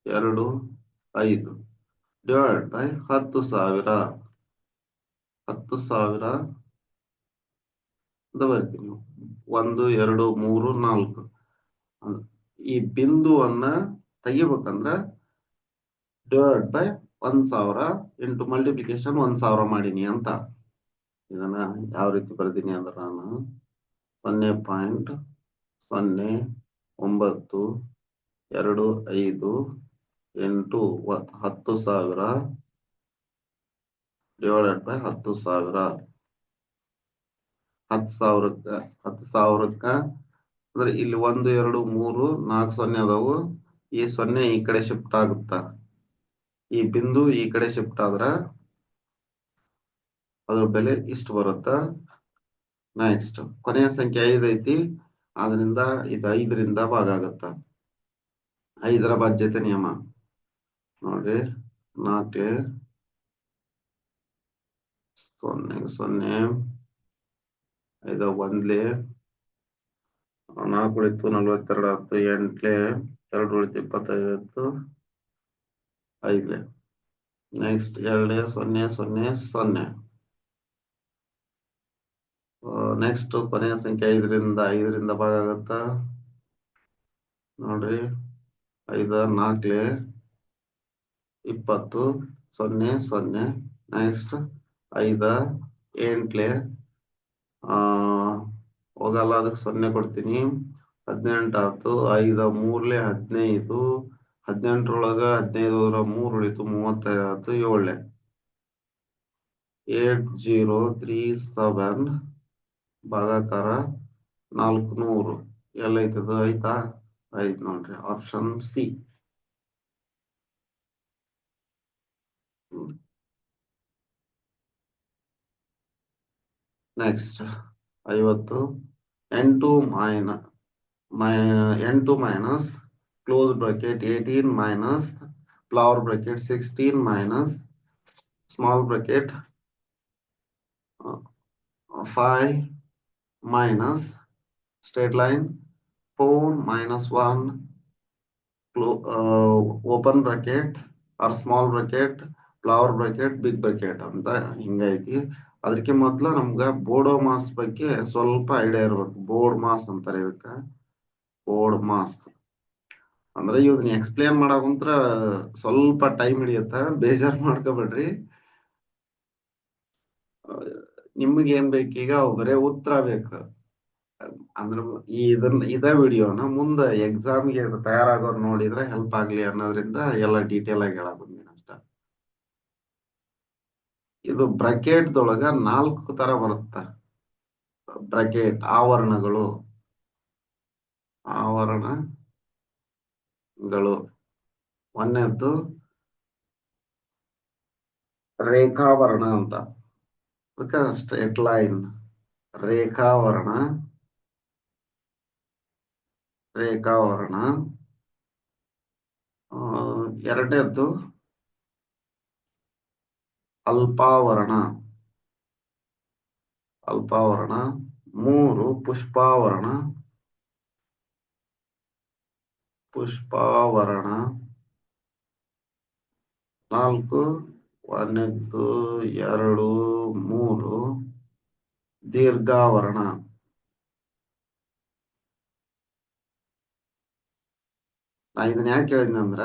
2 5 ಡಿವೈಡ್ ಬೈ 10,000 10,000 ಅಂತ ಬರ್ತೀನಿ. 1 2 3 4 ಈ ಬಿಂದುವನ್ನ ತೆಗಿಬೇಕಂದ್ರ ಡಿವೈಡ್ ಬೈ 1000 ಇಂಟು ಮಲ್ಟಿಪ್ಲಿಕೇಶನ್ 1000 ಮಾಡೀನಿ ಅಂತ. ಇದನ್ನ ಯಾವ ರೀತಿ ಬರ್ತೀನಿ ಅಂದ್ರೆ ನಾನು 0.0925 ಇಂಟು 10,000 ಡಿವೈಡೆಡ್ ಬೈ 10,000. 10,000ಕ್ಕ ಅಂದ್ರೆ ಇಲ್ಲಿ 1 2 3 4 0 ಅದಾವು. ಈ 0 ಈ ಕಡೆ ಶಿಫ್ಟ್ ಆಗುತ್ತ, ಈ ಬಿಂದು ಈ ಕಡೆ ಶಿಫ್ಟ್ ಆದ್ರ ಅದ್ರ ಬೆಲೆ ಇಷ್ಟು ಬರುತ್ತ. ನೆಕ್ಸ್ಟ್ ಕೊನೆಯ ಸಂಖ್ಯೆ 5 ಐತಿ, ಆದ್ರಿಂದ ಇದು 5ರಿಂದ ಭಾಗ ಆಗತ್ತ. 5ರ ಬಾಧ್ಯತೆ ನಿಯಮ ನೋಡ್ರಿ. 4 0 0 5 1 4 ಉಳಿತು 42 ಆಯ್ತು, 8 2 ಉಳಿತು 25 ಆಯ್ತು, 5 ನೆಕ್ಸ್ಟ್ 2 0 0 0. ನೆಕ್ಸ್ಟ್ ಕೊನೆಯ ಸಂಖ್ಯೆ 5ರಿಂದ ಭಾಗ ಆಗುತ್ತಾ ನೋಡ್ರಿ. 5 4 20 0 0. ನೆಕ್ಸ್ಟ್ 5 8 ಹೋಗಲ್ಲ, ಅದಕ್ಕೆ 0 ಕೊಡ್ತೀನಿ. 18 ಆಯ್ತು, 5 3 15. 18ರೊಳಗ 15 ಹೋದ್ರ 3 ಉಳಿತು 35 ಆಯ್ತು, 7 8037 ಭಾಗಾಕಾರ 400 ಎಲ್ಲೈತದ ಆಯ್ತಾ. ಆಯ್ತು ನೋಡ್ರಿ, option C. Next 50 8 minus close bracket 18 minus flower bracket 16 minus small bracket 5 minus straight line 4 minus 1 open bracket or small bracket flower bracket big bracket ಅಂತ ಹಿಂಗೈತಿ. ಅದಕ್ಕೆ ಮೊದ್ಲು ನಮ್ಗ ಬೋಡೋ ಮಾಸ್ ಬಗ್ಗೆ ಸ್ವಲ್ಪ ಐಡಿಯಾ ಇರ್ಬೇಕು. ಬೋರ್ಡ್ ಮಾಸ್ ಅಂತಾರೆ ಇದಕ್ಕ, ಬೋರ್ಡ್ ಮಾಸ್ ಅಂದ್ರೆ ಇದನ್ನ ಎಕ್ಸ್ಪ್ಲೇನ್ ಮಾಡಕುಂತ್ರ ಸ್ವಲ್ಪ ಟೈಮ್ ಹಿಡಿಯತ್ತ, ಬೇಜಾರ್ ಮಾಡ್ಕೋಬೇಡ್ರಿ. ನಿಮ್ಗೆ ಏನ್ ಬೇಕೀಗ ಬರೇ ಉತ್ತರ ಬೇಕು ಅಂದ್ರೆ ಇದೇ ವಿಡಿಯೋನ ಮುಂದೆ ಎಕ್ಸಾಮ್ಗೆ ತಯಾರಾಗೋರು ನೋಡಿದ್ರೆ ಹೆಲ್ಪ್ ಆಗ್ಲಿ ಅನ್ನೋದ್ರಿಂದ ಎಲ್ಲ ಡೀಟೇಲ್ ಆಗಿ ಹೇಳಕ್ ಬಂದಿನಿ ಅಷ್ಟ. ಇದು ಬ್ರಾಕೆಟ್ ದೊಳಗ 4 ತರ ಬರುತ್ತ. ಬ್ರಾಕೆಟ್ ಆವರಣಗಳು ಒಂದನೇದ್ದು ರೇಖಾವರಣ ಅಂತ, ಅದಕ್ಕೆ ಸ್ಟ್ರೇಟ್ ಲೈನ್ ರೇಖಾವರಣ. ಎರಡನೇದ್ದು ಅಲ್ಪಾವರಣ. 3 ಪುಷ್ಪಾವರಣ. 4 ಒಂದನೇದ್ದು 2 3 ದೀರ್ಘಾವರಣ. ನಾ ಇದನ್ನ ಯಾಕೆ ಹೇಳಿದ್ನಂದ್ರ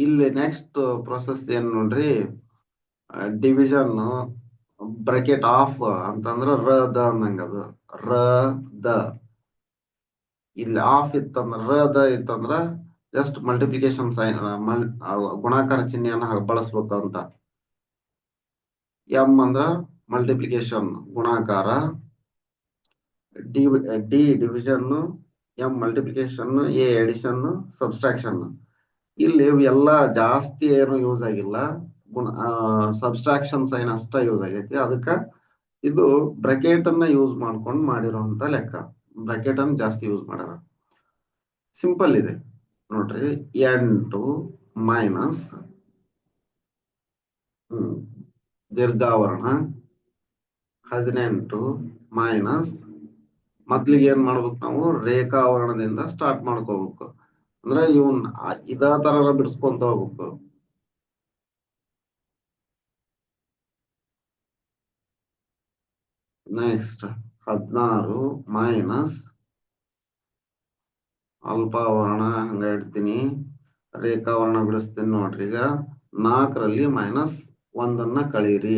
ಇಲ್ಲಿ ನೆಕ್ಸ್ಟ್ ಪ್ರೊಸೆಸ್ ಏನ್ ನೋಡ್ರಿ, ಡಿವಿಷನ್ ಬ್ರಾಕೆಟ್ ಆಫ್ ಅಂತಂದ್ರ ರ ದ ಅಂದಂಗ. ಅದು ರ ದ ಇಲ್ಲಿ ಆಫ್ ಇತ್ತಂದ್ರ ರ ದ ಇತ್ತಂದ್ರ ಜಸ್ಟ್ ಮಲ್ಟಿಪ್ಲಿಕೇಶನ್ ಸೈನ್ ಗುಣಾಕಾರ ಚಿಹ್ನೆಯನ್ನ ಬಳಸ್ಬೇಕು ಅಂತ. ಎಂ ಅಂದ್ರ ಮಲ್ಟಿಪ್ಲಿಕೇಶನ್ ಗುಣಾಕಾರ, D division, M multiplication, A addition, subtraction. ಇಲ್ಲಿ ಎಲ್ಲಾ ಜಾಸ್ತಿ ಏನು ಯೂಸ್ ಆಗಿಲ್ಲ, ಸಬ್ಸ್ಟ್ರಾಕ್ಷನ್ ಸೈನ್ ಅಷ್ಟ ಯೂಸ್ ಆಗೈತಿ. ಅದಕ್ಕ ಇದು ಬ್ರಾಕೆಟ್ ಅನ್ನ ಯೂಸ್ ಮಾಡ್ಕೊಂಡು ಮಾಡಿರುವಂತ ಲೆಕ್ಕ. ಬ್ರಾಕೆಟ್ ಅನ್ನ ಜಾಸ್ತಿ ಯೂಸ್ ಮಾಡ್ಯಾರ. ಸಿಂಪಲ್ ಇದೆ ನೋಡ್ರಿ. 8 ಮೈನಸ್ ದೀರ್ಘಾವರಣ 18 ಮೈನಸ್ ಮೊದ್ಲಿಗೆ ಏನ್ ಮಾಡ್ಬೇಕು ನಾವು, ರೇಖಾವರಣದಿಂದ ಸ್ಟಾರ್ಟ್ ಮಾಡ್ಕೋಬೇಕು. ಅಂದ್ರೆ ಇವನ್ ಇದೇ ತರ ಬಿಡಿಸ್ಕೊಂತ ಹೋಗ್ಬೇಕು. ನೆಕ್ಸ್ಟ್ 16 ಮೈನಸ್ ಅಲ್ಪಾವರಣ ಹಂಗ ಇಡ್ತೀನಿ, ರೇಖಾವರಣ ಬಿಡಿಸ್ತೀನಿ ನೋಡ್ರಿ. ಈಗ 4ರಲ್ಲಿ ಮೈನಸ್ 1 ಕಳೀರಿ,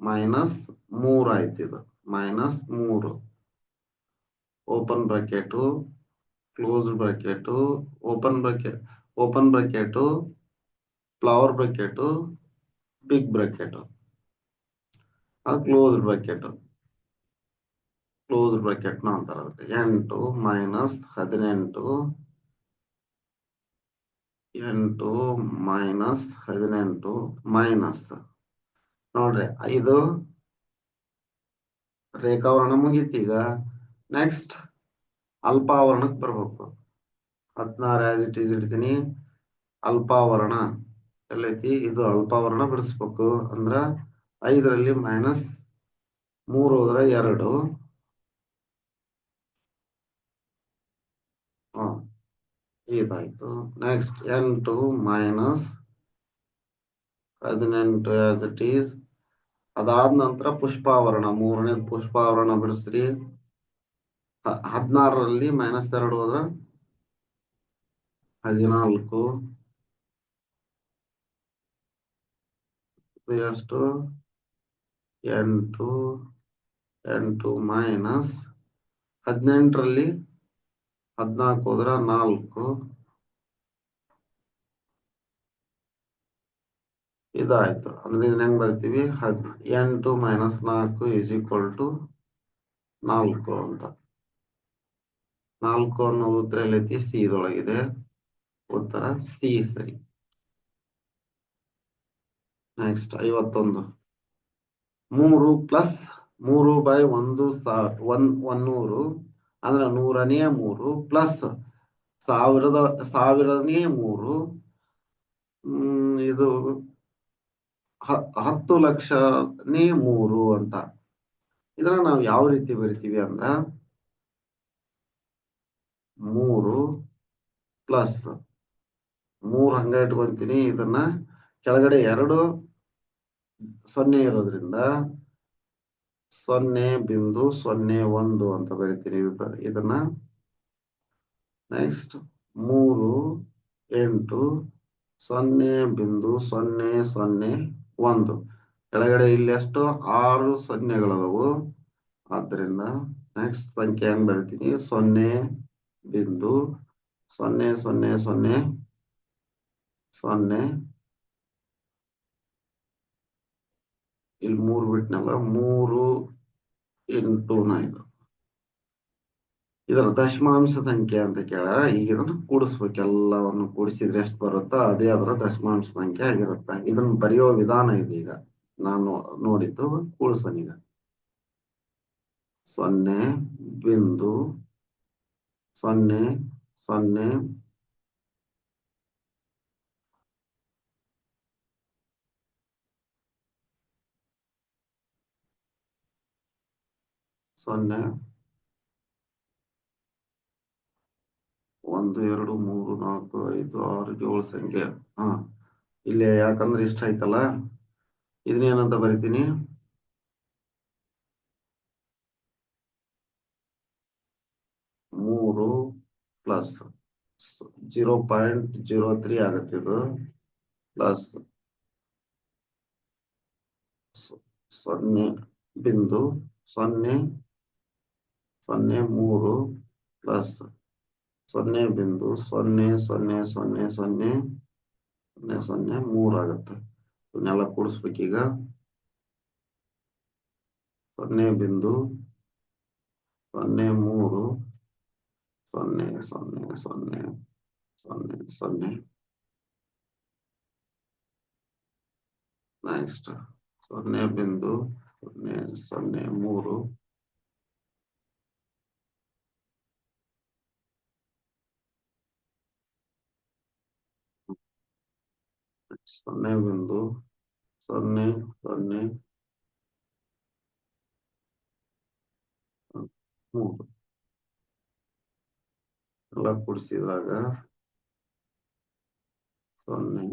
-3 ಆಯ್ತು. ಇದು -3 open bracket close bracket open bracket flower bracket big bracket, close bracket ನ ಅಂತಾರ. 8 ಮೈನಸ್ 18 ಮೈನಸ್ ನೋಡ್ರಿ 5 ರೇಖಾವರಣ ಮುಗೀತಿ. ಈಗ ನೆಕ್ಸ್ಟ್ ಅಲ್ಪಾವರಣಕ್ಕೆ ಬರ್ಬೇಕು. 16 ಆಸ್ ಇಟ್ ಈಸ್ ಇಡ್ತೀನಿ. ಅಲ್ಪಾವರಣ ಎಲ್ಲೈತಿ, ಇದು ಅಲ್ಪಾವರಣ ಬಿಡಿಸ್ಬೇಕು. ಅಂದ್ರ 5ರಲ್ಲಿ -3 ಹೋದ್ರೆ 2, ಇದಾಯ್ತು. Next 8 minus 18 as it is. ಅದಾದ ನಂತರ ಪುಷ್ಪಾವರಣ, ಮೂರನೇ ಪುಷ್ಪಾವರಣ ಬಿಡಿಸ್ರಿ. 16ರಲ್ಲಿ -2 ಹೋದ್ರ 14. ಎಷ್ಟು? 8 8 ಮೈನಸ್ 18ರಲ್ಲಿ 14 ಹೋದ್ರ 4. ಇದಾಯ್ತು. ಅಂದ್ರೆ ಇದನ್ನ ಹೆಂಗ್ ಬರ್ತೀವಿ? 8 ಮೈನಸ್ 4 ಈಸ್ ಈಕ್ವಲ್ ಟು 4 ಅಂತ. 4 ಅನ್ನೋದು ಉತ್ತರ ಎಲ್ಲೈತಿ? ಸಿ ಇದೊಳಗಿದೆ. ಉತ್ತರ ಸಿ ಸರಿ. ನೆಕ್ಸ್ಟ್ 51. 3 ಪ್ಲಸ್ 3/100 ಅಂದ್ರೆ 100ನೇ 3 ಪ್ಲಸ್ 1000ನೇ 3 ಇದು 10 ಲಕ್ಷನೇ 3 ಅಂತ. ಇದನ್ನ ನಾವು ಯಾವ ರೀತಿ ಬರಿತೀವಿ ಅಂದ್ರ 3 ಪ್ಲಸ್ 3 ಹಂಗ ಇಟ್ಕೊಂತೀನಿ. ಇದನ್ನ ಕೆಳಗಡೆ 2 0 ಇರೋದ್ರಿಂದ 0.01 ಅಂತ ಬರಿತೀನಿ ಇದನ್ನ. ನೆಕ್ಸ್ಟ್ 3 8 0.001. ಕೆಳಗಡೆ ಇಲ್ಲಿ ಎಷ್ಟು? 6 ಸೊನ್ನೆಗಳದವು. ಆದ್ದರಿಂದ ನೆಕ್ಸ್ಟ್ ಸಂಖ್ಯೆ ಹೆಂಗ್ ಬರಿತೀನಿ? 0.0000. ಇಲ್ಲಿ 3 ಬಿಟ್ನಲ್ಲ, 3 ಇಂಟು 9. ಇದರ ದಶಮಾಂಶ ಸಂಖ್ಯೆ ಅಂತ ಕೇಳ್ಯಾರ. ಈಗ ಇದನ್ನ ಕೂಡಿಸ್ಬೇಕು. ಎಲ್ಲವನ್ನು ಕೂಡಿಸಿದ್ರೆ ಎಷ್ಟು ಬರುತ್ತಾ ಅದೇ ಅದರ ದಶಮಾಂಶ ಸಂಖ್ಯೆ ಆಗಿರುತ್ತೆ. ಇದನ್ನ ಬರೆಯೋ ವಿಧಾನ ಇದೀಗ ನಾನು ನೋಡಿದ್ದು. ಕೂಡಿಸನೀಗ 0.0000. ಸೊನ್ನೆ 1 2 3 4 5 6 7 ಸಂಖ್ಯೆ. ಇಲ್ಲಿ ಯಾಕಂದ್ರೆ ಇಷ್ಟ ಆಯ್ತಲ್ಲ, ಇದನ್ನೇನಂತ ಬರಿತೀನಿ? 3 ಪ್ಲಸ್ 0.03 ಆಗತ್ತೆ. ಇದು ಪ್ಲಸ್ 0.003 ಪ್ಲಸ್ 0.0000003 ಆಗತ್ತೆ. ಇವನ್ನೆಲ್ಲ ಕೂಡಿಸ್ಬೇಕೀಗ. 0.03000000. ನೆಕ್ಸ್ಟ್ 0.003 0.003 ಎಲ್ಲ ಕೂಡಿಸಿದಾಗ 0.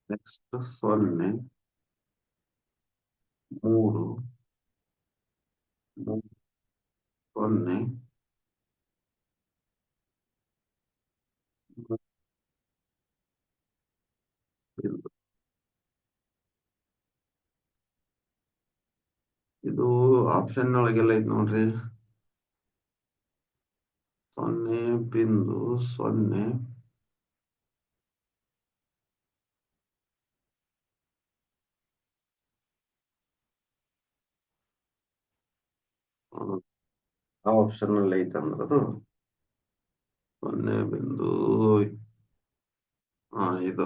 ನೆಕ್ಸ್ಟ್ 0 3 0 ಇದು ಆಪ್ಷನ್ ಒಳಗೆಲ್ಲ ಐತಿ ನೋಡ್ರಿ. 0.0 ಆಪ್ಷನ್ ಅಲ್ಲಿ ಐತೆ ಅಂದ್ರೆ ಅದು 0. ಇದು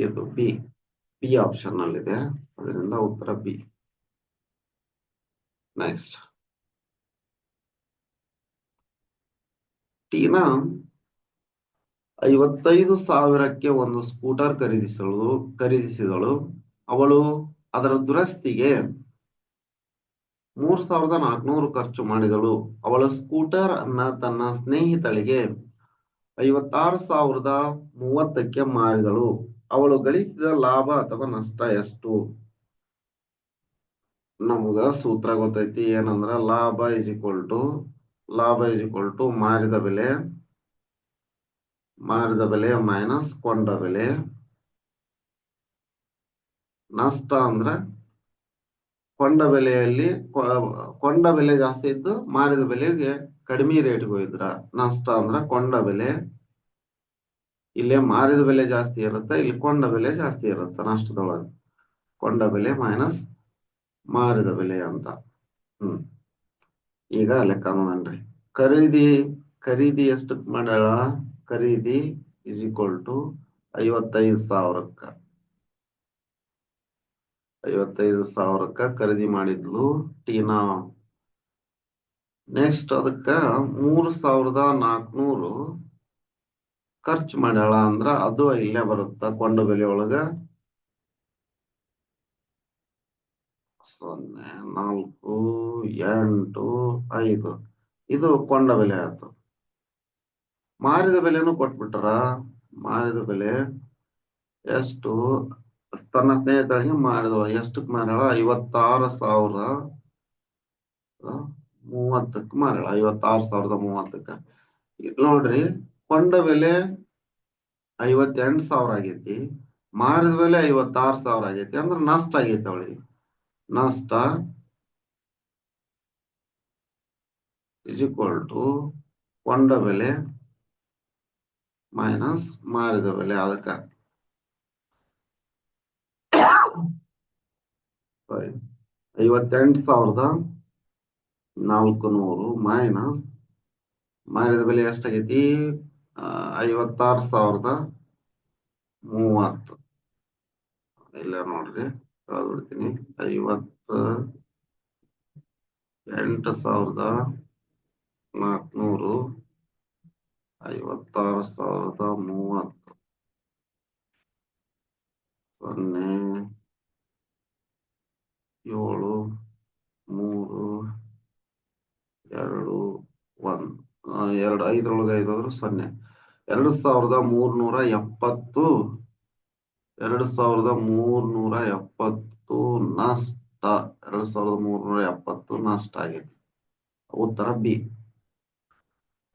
ಇದು ಬಿ. ಬಿ ಆಪ್ಷನ್ ಅಲ್ಲಿದೆ, ಅದರಿಂದ ಉತ್ತರ ಬಿ. ನೆಕ್ಸ್ಟ್, ಟೀನಾ 55,000ಕ್ಕೆ ಒಂದು ಸ್ಕೂಟರ್ ಖರೀದಿಸಿದಳು. ಅವಳು ಅದರ ದುರಸ್ತಿಗೆ 3,400 ಖರ್ಚು ಮಾಡಿದಳು. ಅವಳ ಸ್ಕೂಟರ್ ಅನ್ನ ತನ್ನ ಸ್ನೇಹಿತಳಿಗೆ 56,030ಕ್ಕೆ ಮಾರಿದಳು. ಅವಳು ಗಳಿಸಿದ ಲಾಭ ಅಥವಾ ನಷ್ಟ ಎಷ್ಟು? ನಮಗ ಸೂತ್ರ ಗೊತ್ತೈತಿ, ಏನಂದ್ರ ಲಾಭ ಇಸ್ ಈಕ್ವಲ್ ಟು ಮಾರಿದ ಬೆಲೆ ಮೈನಸ್ ಕೊಂಡ ಬೆಲೆ. ನಷ್ಟ ಅಂದ್ರ ಕೊಂಡ ಬೆಲೆ ಜಾಸ್ತಿ ಇದ್ದು ಮಾರಿದ ಬೆಲೆಗೆ ಕಡಿಮೆ ರೇಟ್ಗೆ ಹೋಗಿದ್ರ ನಷ್ಟ. ಅಂದ್ರ ಕೊಂಡ ಬೆಲೆ, ಇಲ್ಲೇ ಮಾರಿದ ಬೆಲೆ ಜಾಸ್ತಿ ಇರುತ್ತೆ, ಇಲ್ಲಿ ಕೊಂಡ ಬೆಲೆ ಜಾಸ್ತಿ ಇರುತ್ತೆ. ನಷ್ಟದೊಳಗೆ ಕೊಂಡ ಬೆಲೆ ಮೈನಸ್ ಮಾರಿದ ಬೆಲೆ ಅಂತ. ಈಗ ಲೆಕ್ಕ ನೋಡನ್ರಿ. ಖರೀದಿ ಎಷ್ಟಕ್ ಮಾಡ್ಯಾಳ? ಖರೀದಿ ಇಸ್ ಈಕ್ವಲ್ ಟು 55,000ಕ್ಕ ಖರೀದಿ ಮಾಡಿದ್ಲು ಟೀನಾ. ನೆಕ್ಸ್ಟ್ ಅದಕ್ಕ 3,400 ಖರ್ಚು ಮಾಡ್ಯಾಳ ಅಂದ್ರ ಅದು ಇಲ್ಲೇ ಬರುತ್ತ ಕೊಂಡ ಬೆಲೆ ಒಳಗ. 0, 4, 8, 5 ಇದು ಕೊಂಡ ಬೆಲೆ ಆಯ್ತು. ಮಾರಿದ ಬೆಲೆನೂ ಕೊಟ್ಬಿಟ್ರ. ಮಾರಿದ ಬೆಲೆ ಎಷ್ಟು? ತನ್ನ ಸ್ನೇಹಿತರಿಗೆ ಮಾರಿದವ. ಎಷ್ಟಕ್ ಮಾರ್ಯಾಳ? 56,030ಕ್ಕೆ ಮಾರ್ಯಾಳ. 56,030ಕ್ಕ. ನೋಡ್ರಿ, ಕೊಂಡ ಬೆಲೆ 58,000 ಆಗೈತಿ, ಮಾರಿದ ಬೆಲೆ 56,000 ಆಗೈತಿ. ಅಂದ್ರ ನಷ್ಟ ಆಗೈತಿ ಅವಳಿಗೆ. ನಷ್ಟ ಇಸ್ ಈಕ್ವಲ್ ಟು ಕೊಂಡ ಬೆಲೆ ಮೈನಸ್ ಮಾರಿದ ಬೆಲೆ. ಅದಕ್ಕ 58,400 ಮೈನಸ್ ಮಾರಿದ ಬೆಲೆ ಎಷ್ಟಾಗೈತಿ? 56,030. ಇಲ್ಲ ನೋಡ್ರಿ, ಬಿಡ್ತೀನಿ. 58,400 56,030 0, 7, 3, 2, 1. 2, 5 5 0. 2,370. 2,370 ನಷ್ಟ. 2,370 ನಷ್ಟ ಆಗೈತಿ. ಉತ್ತರ ಬಿ.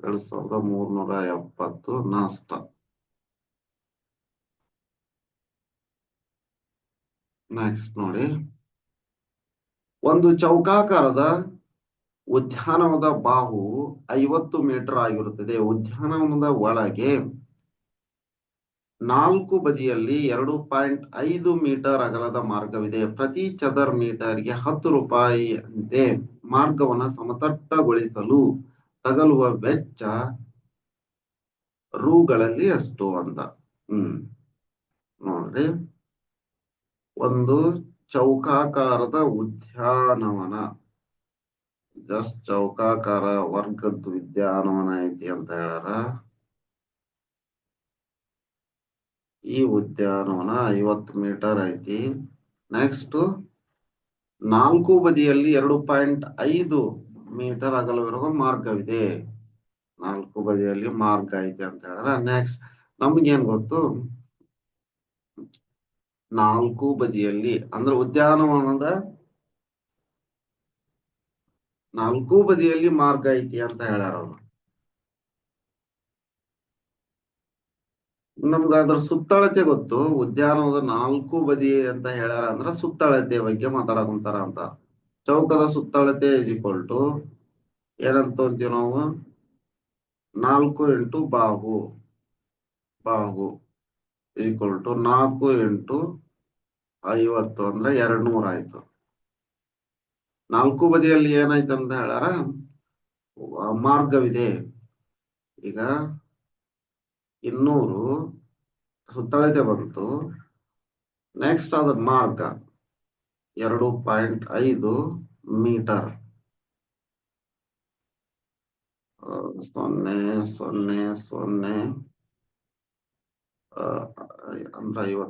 2,370 ನಷ್ಟ. ನೆಕ್ಸ್ಟ್ ನೋಡಿ, ಒಂದು ಚೌಕಾಕಾರದ ಉದ್ಯಾನವನದ ಬಾಹು 50 ಮೀಟರ್ ಆಗಿರುತ್ತದೆ. ಉದ್ಯಾನವನದ ಒಳಗೆ 4 ಬದಿಯಲ್ಲಿ 2.5 ಮೀಟರ್ ಅಗಲದ ಮಾರ್ಗವಿದೆ. ಪ್ರತಿ ಚದರ್ ಮೀಟರ್ಗೆ 10 ರೂಪಾಯಿಯಂತೆ ಮಾರ್ಗವನ್ನು ಸಮತಟ್ಟಗೊಳಿಸಲು ತಗಲುವ ವೆಚ್ಚ ರುಗಳಲ್ಲಿ ಎಷ್ಟು ಅಂತ. ನೋಡ್ರಿ, ಒಂದು ಚೌಕಾಕಾರದ ಉದ್ಯಾನವನ, ಜಸ್ಟ್ ಚೌಕಾಕಾರ ವರ್ಗದ ಉದ್ಯಾನವನ ಐತಿ ಅಂತ ಹೇಳ್ಯಾರ. ಈ ಉದ್ಯಾನವನ 50 ಮೀಟರ್ ಐತಿ. ನೆಕ್ಸ್ಟ್ 4 ಬದಿಯಲ್ಲಿ 2.5 ಮೀಟರ್ ಅಗಲವಿರುವ ಮಾರ್ಗವಿದೆ. 4 ಬದಿಯಲ್ಲಿ ಮಾರ್ಗ ಐತಿ ಅಂತ ಹೇಳ್ಯಾರ. ನೆಕ್ಸ್ಟ್ ನಮ್ಗೇನ್ ಗೊತ್ತು? 4 ಬದಿಯಲ್ಲಿ ಅಂದ್ರೆ ಉದ್ಯಾನವನದ 4 ಬದಿಯಲ್ಲಿ ಮಾರ್ಗ ಐತಿ ಅಂತ ಹೇಳ್ಯಾರ ಅವ್ರು. ನಮ್ಗ ಅದ್ರ ಸುತ್ತಳತೆ ಗೊತ್ತು. ಉದ್ಯಾನವನದ 4 ಬದಿ ಅಂತ ಹೇಳ್ಯಾರ ಅಂದ್ರ ಸುತ್ತಳತೆ ಬಗ್ಗೆ ಮಾತಾಡಕುಂತಾರ ಅಂತ. ಚೌಕದ ಸುತ್ತಳತೆ ಇಸ್ ಈಕ್ವಲ್ ಟು ಏನಂತ ಅಂತೀವಿ ನಾವು? 4 ಇಂಟು ಬಾಹು ಇಸ್ ಈಕ್ವಲ್ ಟು 4 ಇಂಟು 50 ಅಂದ್ರೆ 200 ಆಯ್ತು. 4 ಬದಿಯಲ್ಲಿ ಏನಾಯ್ತು ಅಂತ ಹೇಳ್ಯಾರ? ಮಾರ್ಗವಿದೆ. ಈಗ 200 ಸುತ್ತಳತೆ ಬಂತು, ನೆಕ್ಸ್ಟ್ ಅದ್ರ ಮಾರ್ಗ 2.5 ಮೀಟರ್. 0.000 ಅಂದ್ರೆ 50.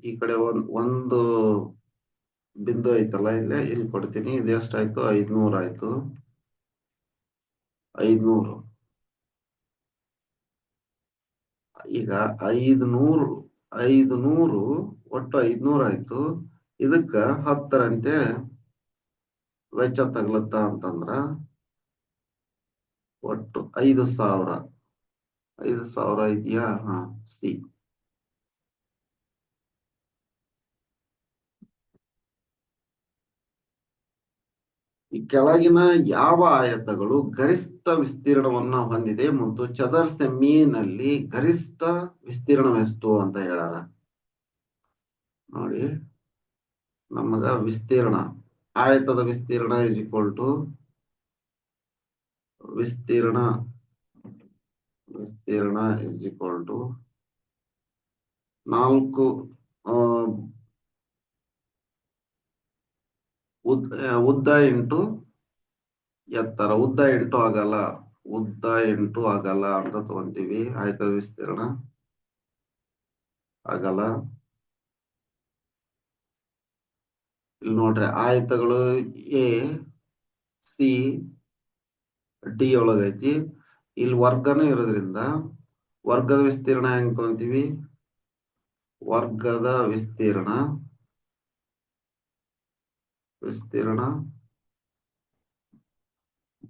ಈ ಕಡೆ ಒಂದು ಬಿಂದು ಐತಲ್ಲ, ಇಲ್ಲಿ ಕೊಡ್ತೀನಿ. ಇದು ಎಷ್ಟಾಯ್ತು? 500 ಆಯ್ತು. 500. ಈಗ 500 ಒಟ್ಟು 500 ಆಯ್ತು. ಇದಕ್ಕ 10ರಂತೆ ವೆಚ್ಚ ತಗ್ಲತ್ತ ಅಂತಂದ್ರ ಒಟ್ಟು 5,000. 5,000 ಇದೆಯಾ? ಹಾ, ಸಿ. ಈ ಕೆಳಗಿನ ಯಾವ ಆಯತಗಳು ಗರಿಷ್ಠ ವಿಸ್ತೀರ್ಣವನ್ನ ಹೊಂದಿದೆ ಮತ್ತು ಚದರ್ ಸೆಮಿನಲ್ಲಿ ಗರಿಷ್ಠ ವಿಸ್ತೀರ್ಣವೆಷ್ಟು ಅಂತ ಹೇಳಾರ. ನೋಡಿ, ನಮಗ ವಿಸ್ತೀರ್ಣ, ಆಯತದ ವಿಸ್ತೀರ್ಣ ಇಸ್ ಈಕ್ವಲ್ ಟು ವಿಸ್ತೀರ್ಣ ಇಸ್ ಈಕ್ವಲ್ ಟು 4 ಉದ್ದ ಇಂಟು ಎತ್ತರ. ಉದ್ದ ಇಂಟು ಅಗಲ ಅಂತ ತಗೊಂತೀವಿ. ಆಯತದ ವಿಸ್ತೀರ್ಣ ಅಗಲ. ಇಲ್ಲಿ ನೋಡ್ರಿ, ಆಯತಗಳು ಎ ಸಿ ಡಿ ಒಳಗೈತಿ. ಇಲ್ಲಿ ವರ್ಗನೂ ಇರೋದ್ರಿಂದ ವರ್ಗದ ವಿಸ್ತೀರ್ಣ ಹೆಂಗ್ ತಗೊಂತೀವಿ? ವರ್ಗದ ವಿಸ್ತೀರ್ಣ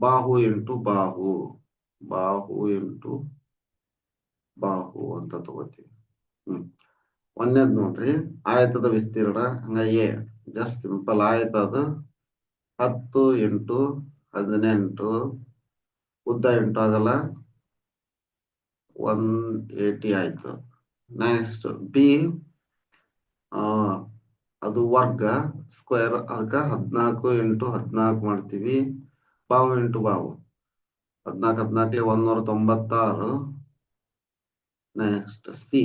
ಬಾಹು ಇಂಟು ಬಾಹು ಅಂತ ತಗೋತೀವಿ. ಒಂದೇದ್ ನೋಡ್ರಿ, ಆಯತದ ವಿಸ್ತೀರ್ಣ ಹಂಗ ಎ ಜಸ್ಟ್ ಸಿಂಪಲ್ ಆಯತದ 10 ಇಂಟು 18 ಉದ್ದ ಇಂಟು ಅಗಲ 180 ಆಯ್ತು. ನೆಕ್ಸ್ಟ್ ಬಿ, ಅದು ವರ್ಗ ಸ್ಕ್ವೇರ್, ಅದಕ್ಕ 14 ಇಂಟು 14 ಮಾಡ್ತೀವಿ. ಬಾಹು ಇಂಟು ಬಾಹು 14 14 196. ನೆಕ್ಸ್ಟ್ ಸಿ,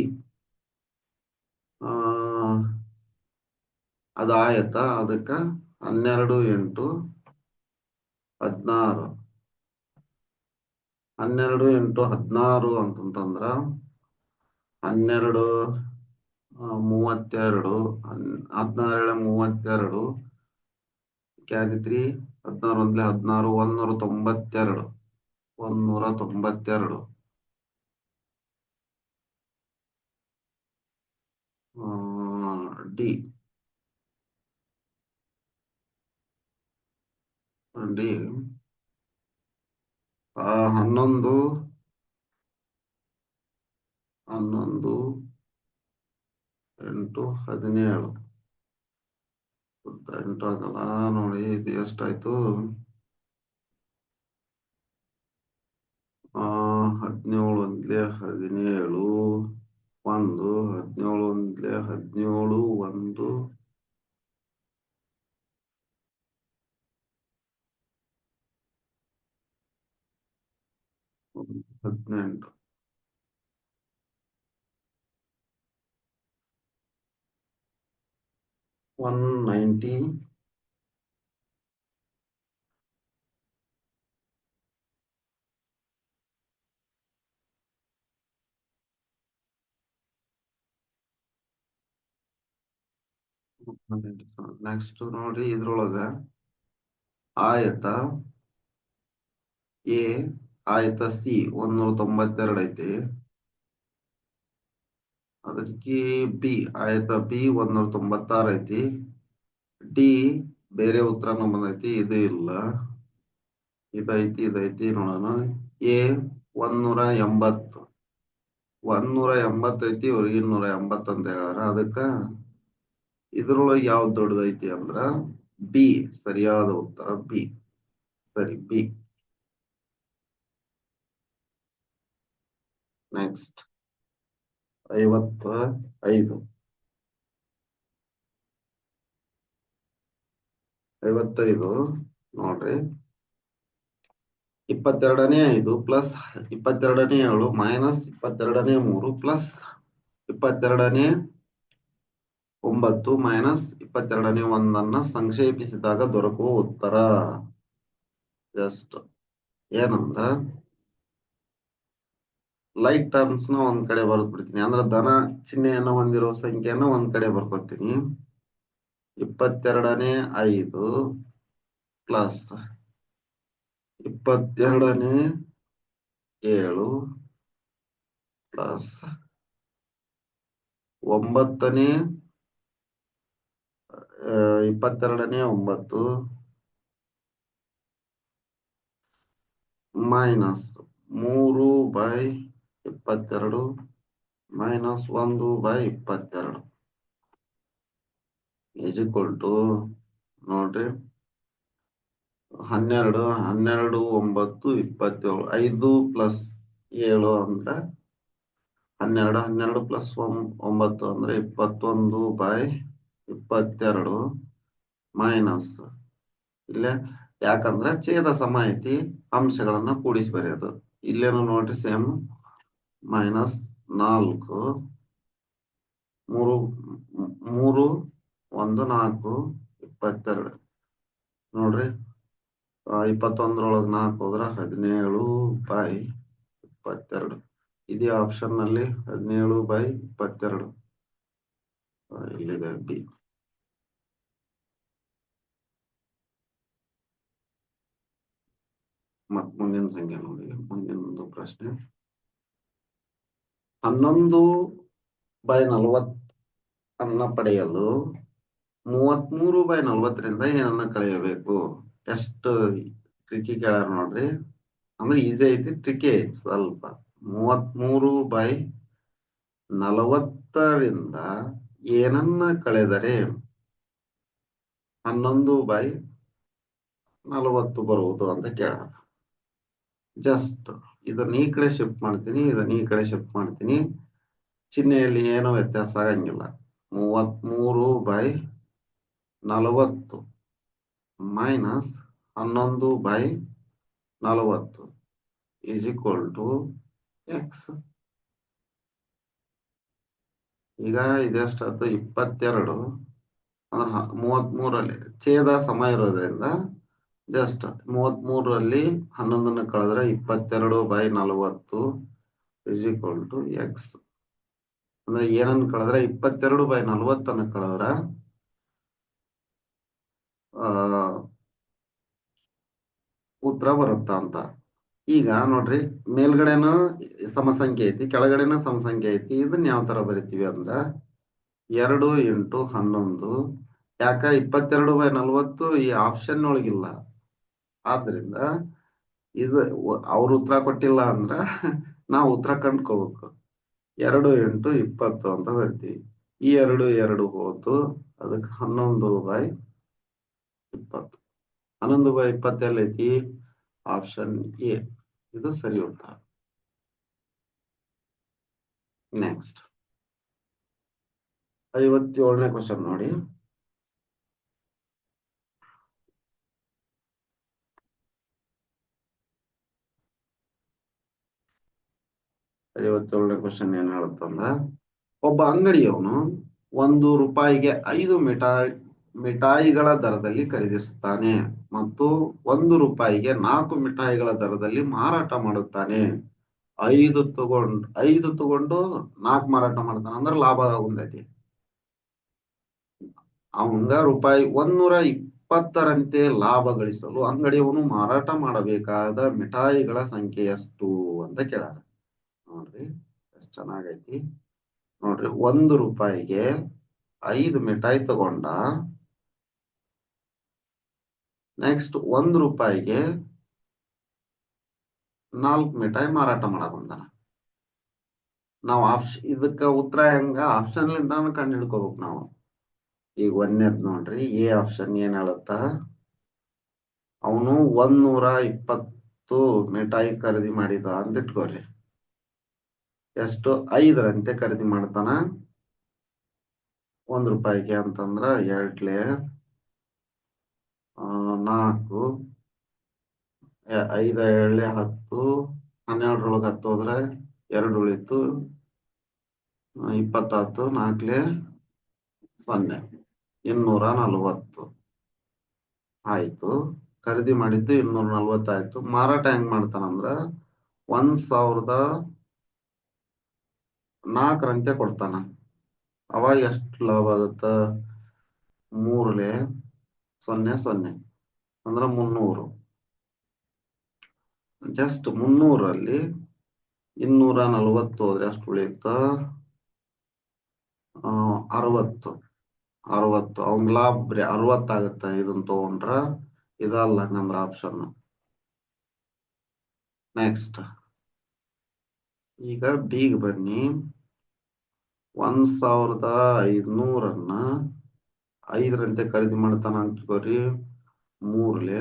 ಅದು ಆಯತ, ಅದಕ್ಕ 12 ಇಂಟು 16. 12 ಇಂಟು 16 ಅಂತಂದ್ರ 12 32. 16 32 ಕ್ಯಾರಿ 3. 16 16 192. 192 ಡಿ 11 ಇಂಟು 17 ಇಂಟು ಆಗಲ್ಲ. ನೋಡಿ, ಇದು ಎಷ್ಟಾಯ್ತು? 17 1 17 1 17 1 17 1 18. 190. ನೆಕ್ಸ್ಟ್ ನೋಡ್ರಿ, ಇದ್ರೊಳಗ ಆಯತ ಎ, ಆಯತ ಸಿ 192 ಐತಿ. ಅದಕ್ಕೆ ಬಿ, ಆಯತ ಬಿ 196 ಐತಿ. ಡಿ ಬೇರೆ ಉತ್ತರನ ಬಂದೈತಿ, ಇದು ಇಲ್ಲ. ಇದೈತಿ ನೋಡೋಣ. ಎ 180 ಐತಿ, ಇವ್ರಿಗೆ 180 ಅಂತ ಹೇಳಾರ. ಅದಕ್ಕ ಇದ್ರೊಳಗೆ ಯಾವ್ದು ದೊಡ್ಡದೈತಿ ಅಂದ್ರ ಬಿ. ಸರಿಯಾದ ಉತ್ತರ ಬಿ. ಸರಿ, ಬಿ. ನೆಕ್ಸ್ಟ್ 55 ನೋಡ್ರಿ, 22ನೇ 5 ಪ್ಲಸ್ 22ನೇ 7 ಮೈನಸ್ 22ನೇ 3 ಪ್ಲಸ್ 22ನೇ 9 ಮೈನಸ್ 22ನೇ ಒಂದನ್ನ ಸಂಕ್ಷೇಪಿಸಿದಾಗ ದೊರಕುವ ಉತ್ತರ ಜಸ್ಟ್ ಏನಂದ್ರ ಲೈಕ್ ಟರ್ಮ್ಸ್ ನ ಒಂದ್ ಕಡೆ ಬರ್ದ್ ಬಿಡ್ತೀನಿ. ಅಂದ್ರೆ ಧನ ಚಿಹ್ನೆಯನ್ನು ಹೊಂದಿರೋ ಸಂಖ್ಯೆಯನ್ನ ಒಂದ್ ಕಡೆ ಬರ್ಕೊತೀನಿ. 22ನೇ 5 ಪ್ಲಸ್ 22ನೇ 7 ಪ್ಲಸ್ 9ನೇ 22ನೇ 9 minus 3/22 minus 1/22 is equal to ನೋಡ್ರಿ 12 9 27 5 ಪ್ಲಸ್ 7 ಅಂದ್ರೆ 12 12 ಪ್ಲಸ್ 9 ಅಂದ್ರೆ 21/22 ಮೈನಸ್ ಇಲ್ಲೇ ಯಾಕಂದ್ರೆ ಛೇದ ಸಮ ಐತಿ ಅಂಶಗಳನ್ನ ಕೂಡಿಸಿ ಬರೆಯೋದು. ಇಲ್ಲೇನು ನೋಡ್ರಿ ಸೇಮ್ ಮೈನಸ್ 4 3 3 1 4 22 ನೋಡ್ರಿ 21ರೊಳಗೆ 4 ಹೋದ್ರ 17/22 ಇದೇ ಆಪ್ಷನ್ ನಲ್ಲಿ 17/22 ಇಲ್ಲಿದೆ ಡಿ. ಮತ್ ಮುಂದಿನ ಸಂಖ್ಯೆ ನೋಡಿ. ಮುಂದಿನ ಪ್ರಶ್ನೆ 11/40 ಅನ್ನ ಪಡೆಯಲು 33/40ರಿಂದ ಏನನ್ನ ಕಳೆಯಬೇಕು. ಎಷ್ಟು ಟ್ರಿಕಿ ಕೇಳಾರ ನೋಡ್ರಿ. ಅಂದ್ರೆ ಈಸಿ ಐತಿ, ಟ್ರಿಕಿ ಐತಿ ಸ್ವಲ್ಪ. 33/40ರಿಂದ ಏನನ್ನ ಕಳೆದರೆ 11/40 ಬರುವುದು ಅಂತ ಕೇಳಾರ. ಜಸ್ಟ್ ಇದನ್ನ ಈ ಕಡೆ ಶಿಫ್ಟ್ ಮಾಡ್ತೀನಿ, ಇದನ್ನ ಈ ಕಡೆ ಶಿಫ್ಟ್ ಮಾಡ್ತೀನಿ. ಚಿಹ್ನೆಯಲ್ಲಿ ಏನೋ ವ್ಯತ್ಯಾಸ ಆಗಂಗಿಲ್ಲ. 33/40 minus 11/40 is equal to x. ಈಗ ಇದೆಷ್ಟಾಯ್ತು 22 ಅಂದ್ರೆ 33ರಲ್ಲಿ ಛೇದ ಸಮ ಇರೋದ್ರಿಂದ ಜಸ್ಟ್ 33ರಲ್ಲಿ 11ನ್ನು ಕಳೆದ್ರೆ 22/40 ಈಸ್ ಈಕ್ವಲ್ ಟು ಎಕ್ಸ್. ಅಂದ್ರೆ ಏನನ್ನು ಕಳೆದ್ರೆ 22/40 ಕಳೆದ್ರ ಉತ್ತರ ಬರುತ್ತ ಅಂತ. ಈಗ ನೋಡ್ರಿ ಮೇಲ್ಗಡೆನೂ ಸಮಸಂಖ್ಯೆ ಐತಿ, ಕೆಳಗಡೆನೂ ಸಮಸಂಖ್ಯೆ ಐತಿ. ಇದನ್ನ ಯಾವ ತರ ಬರಿತೀವಿ ಅಂದ್ರ 2 × 11. ಯಾಕ 22/40 ಈ ಆಪ್ಷನ್ ಒಳಗಿಲ್ಲ. ಆದ್ರಿಂದ ಇದು ಅವ್ರ ಉತ್ತರ ಕೊಟ್ಟಿಲ್ಲ ಅಂದ್ರ ನಾವು ಉತ್ತರ ಕಂಡ್ಕೋಬೇಕು. 2 × 20 ಅಂತ ಬರ್ತೀವಿ. ಈ 2 ಹೋತು, ಅದಕ್ಕೆ 11/20. 11/20 ಎಲ್ಲೈತಿ? Option A. ಇದು ಸರಿ ಉತ್ತರ. ನೆಕ್ಸ್ಟ್ 57ನೇ ಕ್ವಶನ್ ನೋಡಿ. ಕ್ವಶನ್ ಏನ್ ಹೇಳುತ್ತಂದ್ರ, ಒಬ್ಬ ಅಂಗಡಿಯವನು 1 ರೂಪಾಯಿಗೆ 5 ಮಿಠಾಯಿಗಳ ದರದಲ್ಲಿ ಖರೀದಿಸುತ್ತಾನೆ ಮತ್ತು 1 ರೂಪಾಯಿಗೆ 4 ಮಿಠಾಯಿಗಳ ದರದಲ್ಲಿ ಮಾರಾಟ ಮಾಡುತ್ತಾನೆ. 5 ತಗೊಂಡು 4 ಮಾರಾಟ ಮಾಡ್ತಾನೆ ಅಂದ್ರೆ ಲಾಭ ಹೊಂದೈತಿ. ಅವಂಗ ರೂಪಾಯಿ 120ರಂತೆ ಲಾಭ ಗಳಿಸಲು ಅಂಗಡಿಯವನು ಮಾರಾಟ ಮಾಡಬೇಕಾದ ಮಿಠಾಯಿಗಳ ಸಂಖ್ಯೆ ಎಷ್ಟು ಅಂತ ಕೇಳಾರ. ನೋಡ್ರಿ ಎಷ್ಟು ಚೆನ್ನಾಗೈತಿ ನೋಡ್ರಿ. 1 ರೂಪಾಯಿಗೆ 5 ಮಿಠಾಯಿ ತಗೊಂಡ, ನೆಕ್ಸ್ಟ್ 1 ರೂಪಾಯಿಗೆ 4 ಮಿಠಾಯಿ ಮಾರಾಟ ಮಾಡಕ್ ಬಂದಾನ. ನಾವು ಇದಕ್ಕ ಉತ್ತರ ಹೆಂಗ ಆಪ್ಷನ್ ಲಿಂದ ಕಂಡು ಹಿಡ್ಕೋಬೇಕು ನಾವು. ಈಗ 1ನೇದ್ ನೋಡ್ರಿ, ಎ ಆಪ್ಷನ್ ಏನ್ ಹೇಳುತ್ತ, ಅವನು 120 ಮಿಠಾಯಿ ಖರೀದಿ ಮಾಡಿದ ಅಂತ ಇಟ್ಕೋರಿ. ಎಷ್ಟು 5ರಂತೆ ಖರೀದಿ ಮಾಡ್ತಾನ 1 ರೂಪಾಯಿಗೆ ಅಂತಂದ್ರ 2 4 5 7 10 12ರೊಳಗೆ 10 ಹೋದ್ರೆ 2 ಉಳಿತು 20 4 0 240 ಆಯ್ತು. ಖರೀದಿ ಮಾಡಿದ್ದು 240 ಆಯ್ತು. ಮಾರಾಟ ಹೆಂಗ್ ಮಾಡ್ತಾನಂದ್ರ 1004 ಕೊಡ್ತಾನ. ಅವಾಗ ಎಷ್ಟು ಲಾಭ ಆಗುತ್ತ? 3/00 ಅಂದ್ರ 300. ಜಸ್ಟ್ 300ರಲ್ಲಿ 240 ಹೋದ್ರೆ ಅಷ್ಟು ಉಳಿಯುತ್ತ? 60. ಅವ್ನ್ ಲಾಭ ಬರೀ 60 ಆಗತ್ತ. ಇದನ್ನ ತಗೊಂಡ್ರ ಇದಲ್ಲ ಹಂಗಂದ್ರ ಆಪ್ಷನ್. ನೆಕ್ಸ್ಟ್ ಈಗ ಬಿಗ್ ಬನ್ನಿ. 1500 5ರಂತೆ ಖರೀದಿ ಮಾಡ್ತಾನ ಅಂತ್ಕೋರಿ. 3/00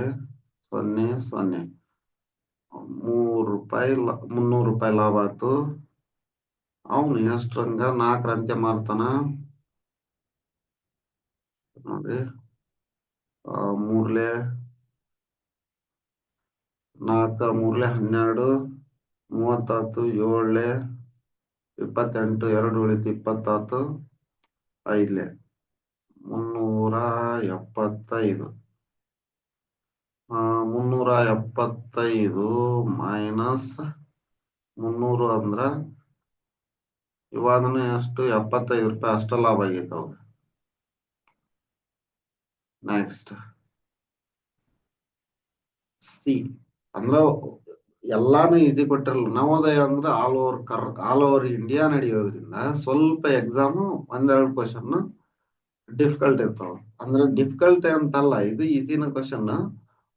₹3 300 ಲಾಭ ಆಯ್ತು. ಅವನು ಎಷ್ಟ್ರಂಗ 4ರಂತೆ ಮಾರ್ತಾನ ನೋಡ್ರಿ. 3/4 3/12 30 7/28 2 ಉಳಿತು 20 5 375. 375 ಮೈನಸ್ 300 ಅಂದ್ರ ಇವಾಗನು ಎಷ್ಟು? ₹75 ಅಷ್ಟ ಲಾಭ ಆಗೈತೆ ಅವಾಗ. ನೆಕ್ಸ್ಟ್ ಸಿ ಅಂದ್ರ ಎಲ್ಲಾನು ಈಸಿ ಕೊಟ್ಟಿರಲ್ಲ. ನವೋದಯ ಅಂದ್ರೆ ಆಲ್ ಓವರ್ ಇಂಡಿಯಾ ನಡೆಯೋದ್ರಿಂದ ಸ್ವಲ್ಪ ಎಕ್ಸಾಮ್ ಒಂದೆರಡು ಕ್ವಶನ್ ಡಿಫಿಕಲ್ಟ್ ಇರ್ತಾವ. ಅಂದ್ರೆ ಡಿಫಿಕಲ್ಟ್ ಅಂತಲ್ಲ, ಇದು ಈಸಿನ ಕ್ವಶನ್.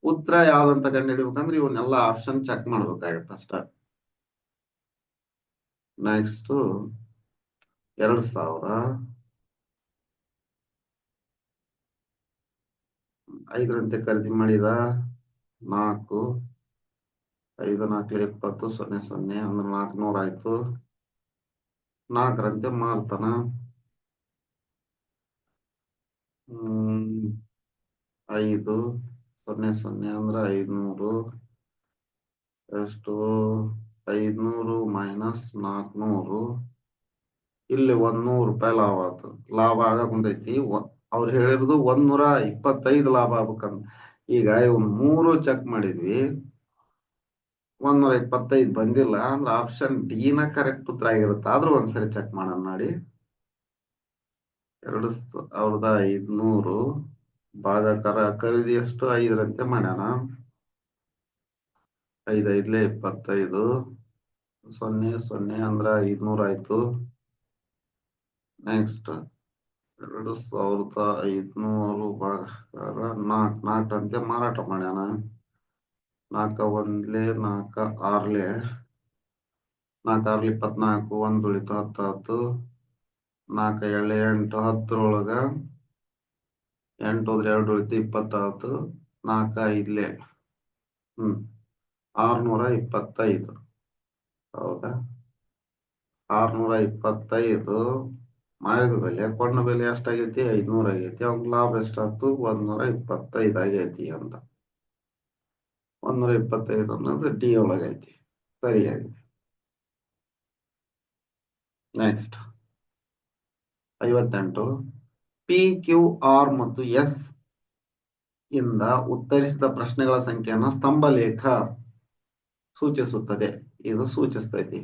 ಉತ್ತರ ಯಾವ್ದಂತ ಕಂಡು ಹಿಡಿಬೇಕಂದ್ರೆ ಇವನ್ನೆಲ್ಲ ಆಪ್ಷನ್ ಚೆಕ್ ಮಾಡ್ಬೇಕಾಗತ್ತೆ ಅಷ್ಟ. ನೆಕ್ಸ್ಟ್ 2000 5ರಂತೆ ಖರೀದಿ ಮಾಡಿದ. 4 5 4 20 0 ಅಂದ್ರೆ 400 ಆಯ್ತು. 4ರಂತೆ ಮಾರ್ತಾನ. 5 0 ಅಂದ್ರೆ 500 ಎಷ್ಟು? 500 ಮೈನಸ್ 400 ಇಲ್ಲಿ ₹100 ಲಾಭ ಆಯ್ತು. ಲಾಭ ಆಗ ಕುಂತೈತಿ. ಅವ್ರು ಹೇಳಿರೋದು 125 ಲಾಭ ಆಗ್ಬೇಕಂತ. ಈಗ ಇವ್ 3 ಚೆಕ್ ಮಾಡಿದ್ವಿ, 125 ಬಂದಿಲ್ಲ ಅಂದ್ರೆ ಆಪ್ಷನ್ ಡಿ ನ ಕರೆಕ್ಟ್ ಉತ್ತರ ಆಗಿರುತ್ತೆ. ಆದ್ರೂ ಒಂದ್ಸರಿ ಚೆಕ್ ಮಾಡೋಣ ನೋಡಿ. 2500 ಭಾಗಾಕಾರ ಖರೀದಿ ಎಷ್ಟು? 5ರಂತೆ ಮಾಡ್ಯಾನ. 5 5 25 0 ಅಂದ್ರ 500 ಆಯ್ತು. ನೆಕ್ಸ್ಟ್ 2500 ಭಾಗಾಕಾರ 4ರಂತೆ ಮಾರಾಟ ಮಾಡ್ಯಾನ. 4 1 4 6 4 6 24 1 ಉಳಿತು 10 10 4 7 8 10ರೊಳಗ 8 ಹೋದ್ರೆ 2 ಉಳಿತು 20 4 5 625. ಹೌದಾ? 625 ಮಾರಿದ ಬೆಲೆ ಕೊಂಡ ಬೆಲೆ ಎಷ್ಟಾಗೈತಿ? 500 ಆಗೈತಿ. ಅವ್ನ ಲಾಭ ಎಷ್ಟಾಯ್ತು? 125 ಆಗೈತಿ ಅಂತ. 125 ಅನ್ನೋದು ಡಿ ಒಳಗೈತಿ. ಸರಿಯಾಗಿ. ನೆಕ್ಸ್ಟ್ 58 ಪಿ ಕ್ಯೂ ಆರ್ ಮತ್ತು ಎಸ್ ಇಂದ ಉತ್ತರಿಸಿದ ಪ್ರಶ್ನೆಗಳ ಸಂಖ್ಯೆಯನ್ನು ಸ್ತಂಭ ಲೇಖ ಸೂಚಿಸುತ್ತದೆ. ಇದು ಸೂಚಿಸ್ತೈತಿ.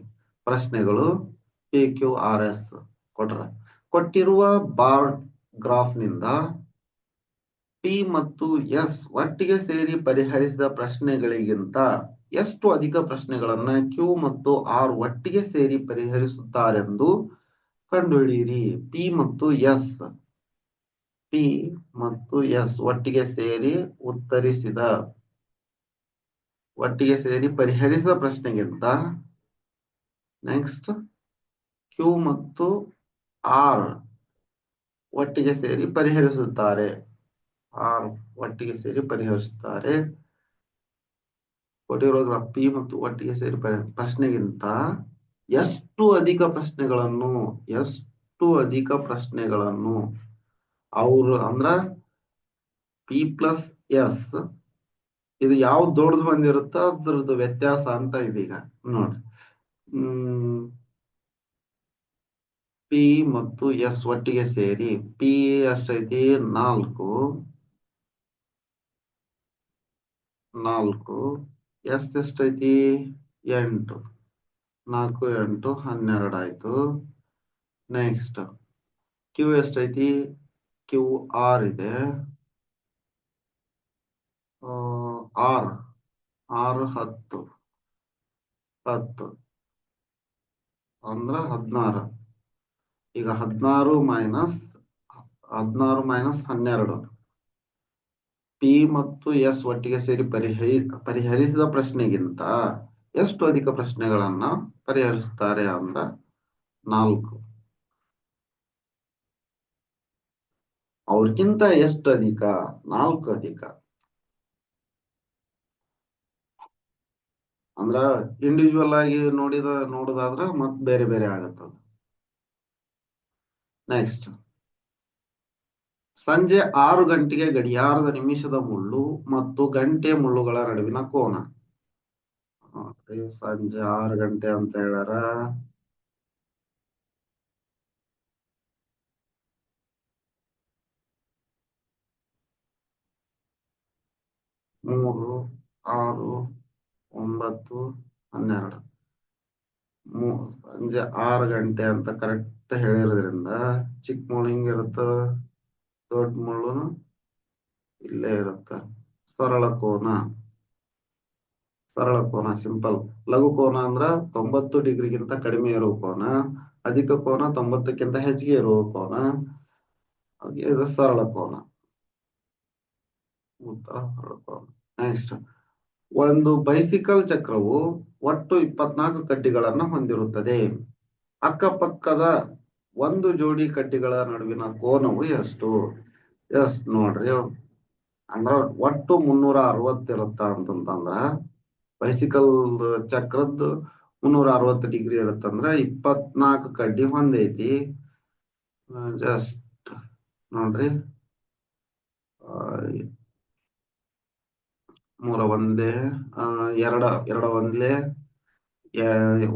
ಪ್ರಶ್ನೆಗಳು ಪಿ ಕ್ಯೂ ಆರ್ ಎಸ್ ಕೊಟ್ಟಿರುವ ಬಾರ್ ಗ್ರಾಫ್ ನಿಂದ ಪಿ ಮತ್ತು ಎಸ್ ಒಟ್ಟಿಗೆ ಸೇರಿ ಪರಿಹರಿಸಿದ ಪ್ರಶ್ನೆಗಳಿಗಿಂತ ಎಷ್ಟು ಅಧಿಕ ಪ್ರಶ್ನೆಗಳನ್ನ ಕ್ಯೂ ಮತ್ತು ಆರ್ ಒಟ್ಟಿಗೆ ಸೇರಿ ಪರಿಹರಿಸುತ್ತಾರೆಂದು ಕಂಡುಹಿಡಿಯಿರಿ. ಪಿ ಮತ್ತು ಎಸ್ ಒಟ್ಟಿಗೆ ಸೇರಿ ಪರಿಹರಿಸಿದ ಪ್ರಶ್ನೆಗಿಂತ ನೆಕ್ಸ್ಟ್ ಕ್ಯೂ ಮತ್ತು ಆರ್ ಒಟ್ಟಿಗೆ ಸೇರಿ ಪರಿಹರಿಸುತ್ತಾರೆ. ಕೊಟ್ಟಿರೋ ಪಿ ಮತ್ತು ಒಟ್ಟಿಗೆ ಸೇರಿ ಪ್ರಶ್ನೆಗಿಂತ ಎಷ್ಟು ಅಧಿಕ ಪ್ರಶ್ನೆಗಳನ್ನು ಅವರು ಅಂದ್ರ ಪಿ ಪ್ಲಸ್ ಎಸ್ ಇದು ಯಾವ್ದು ದೊಡ್ಡದು ಬಂದಿರುತ್ತೋ ಅದ್ರದ್ದು ವ್ಯತ್ಯಾಸ ಅಂತ ಇದೀಗ ನೋಡ್ರಿ. ಪಿ ಮತ್ತು ಎಸ್ ಒಟ್ಟಿಗೆ ಸೇರಿ ಪಿ ಎಷ್ಟೈತಿ 4 ಎಸ್ ಎಷ್ಟೈತಿ 8 4 8 12 ಆಯ್ತು. ನೆಕ್ಸ್ಟ್ ಕ್ಯೂ ಎಷ್ಟೈತಿ ಕ್ಯೂ ಆರ್ ಇದೆ ಆರ್ 10 ಅಂದ್ರ 16. ಈಗ 16 ಮೈನಸ್ 12 ಪಿ ಮತ್ತು ಎಸ್ ಒಟ್ಟಿಗೆ ಸೇರಿ ಪರಿಹರಿಸಿದ ಪ್ರಶ್ನೆಗಿಂತ ಎಷ್ಟು ಅಧಿಕ ಪ್ರಶ್ನೆಗಳನ್ನ ಪರಿಹರಿಸುತ್ತಾರೆ ಅಂದ್ರ 4. ಅವ್ರಿಗಿಂತ ಎಷ್ಟು ಅಧಿಕ 4 ಅಧಿಕ ಅಂದ್ರ ಇಂಡಿವಿಜುವಲ್ ಆಗಿ ನೋಡುದಾದ್ರ ಮತ್ ಬೇರೆ ಬೇರೆ ಆಗತ್ತದ. ನೆಕ್ಸ್ಟ್ ಸಂಜೆ 6 ಗಂಟೆಗೆ ಗಡಿಯಾರದ ನಿಮಿಷದ ಮುಳ್ಳು ಮತ್ತು ಗಂಟೆ ಮುಳ್ಳುಗಳ ನಡುವಿನ ಕೋನ. ಸಂಜೆ 6 ಗಂಟೆ ಅಂತ ಹೇಳ್ಯಾರ. ಮೂರು 6 9 12 ಸಂಜೆ 6 ಗಂಟೆ ಅಂತ ಕರೆಕ್ಟ್ ಹೇಳಿರೋದ್ರಿಂದ ಚಿಕ್ಕ ಮುಳ್ಳು ಹಿಂಗಿರುತ್ತ, ದೊಡ್ಡ ಮುಳ್ಳುನು ಇಲ್ಲೇ ಇರುತ್ತ. ಸರಳ ಕೋನ ಸಿಂಪಲ್. ಲಘು ಕೋನ ಅಂದ್ರ 90 ಡಿಗ್ರಿಗಿಂತ ಕಡಿಮೆ ಇರುವ ಕೋನ, ಅಧಿಕ ಕೋನ 90ಕ್ಕಿಂತ ಹೆಚ್ಚಿಗೆ ಇರುವ ಕೋನ, ಇದು ಸರಳ ಕೋನ. ನೆಕ್ಸ್ಟ್ ಒಂದು ಬೈಸಿಕಲ್ ಚಕ್ರವು ಒಟ್ಟು 24 ಕಡ್ಡಿಗಳನ್ನ ಹೊಂದಿರುತ್ತದೆ. ಅಕ್ಕಪಕ್ಕದ ಒಂದು ಜೋಡಿ ಕಡ್ಡಿಗಳ ನಡುವಿನ ಕೋನವು ಎಷ್ಟು? ನೋಡ್ರಿ, ಅಂದ್ರ ಒಟ್ಟು 360 ಇರುತ್ತ ಅಂತಂದ್ರ ಬೈಸಿಕಲ್ ಚಕ್ರದ್ದು 360 ಡಿಗ್ರಿ ಇರುತ್ತಂದ್ರ 24 ಕಡ್ಡಿ ಹೊಂದೈತಿ. ಜಸ್ಟ್ ನೋಡ್ರಿ, 3 ಒಂದೇ 2 ಒಂದ್ಲೆ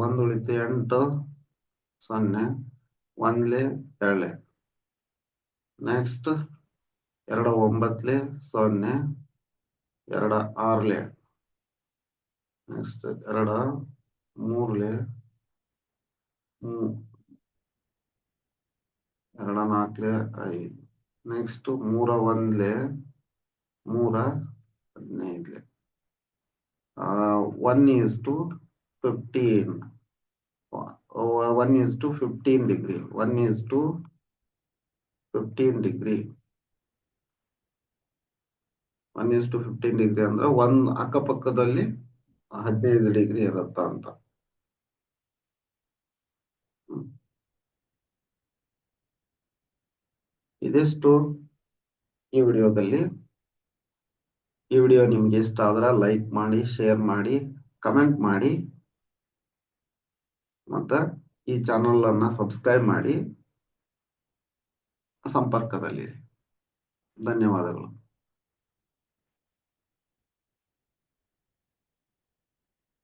1 ಉಳಿತು 8 0 ಒಂದ್ಲೆ 2. Next 2 9 0 2 6. Next 2 3 2 4 5. Next 3 1 3 15. 1:15 1:15 degree 1:15 degree 1:15 degree ಅಂದ್ರೆ ಒಂದ್ ಅಕ್ಕಪಕ್ಕದಲ್ಲಿ 15 ಡಿಗ್ರಿ ಇರುತ್ತ ಅಂತ. ಇದಿಷ್ಟು ಈ ವಿಡಿಯೋದಲ್ಲಿ. ಈ ವಿಡಿಯೋ ನಿಮ್ಗೆ ಇಷ್ಟ ಆದ್ರೆ ಲೈಕ್ ಮಾಡಿ, ಶೇರ್ ಮಾಡಿ, ಕಮೆಂಟ್ ಮಾಡಿ, ಮತ್ತೆ ಈ ಚಾನಲ್ ಅನ್ನ ಸಬ್ಸ್ಕ್ರೈಬ್ ಮಾಡಿ ಸಂಪರ್ಕದಲ್ಲಿರಿ. ಧನ್ಯವಾದಗಳು.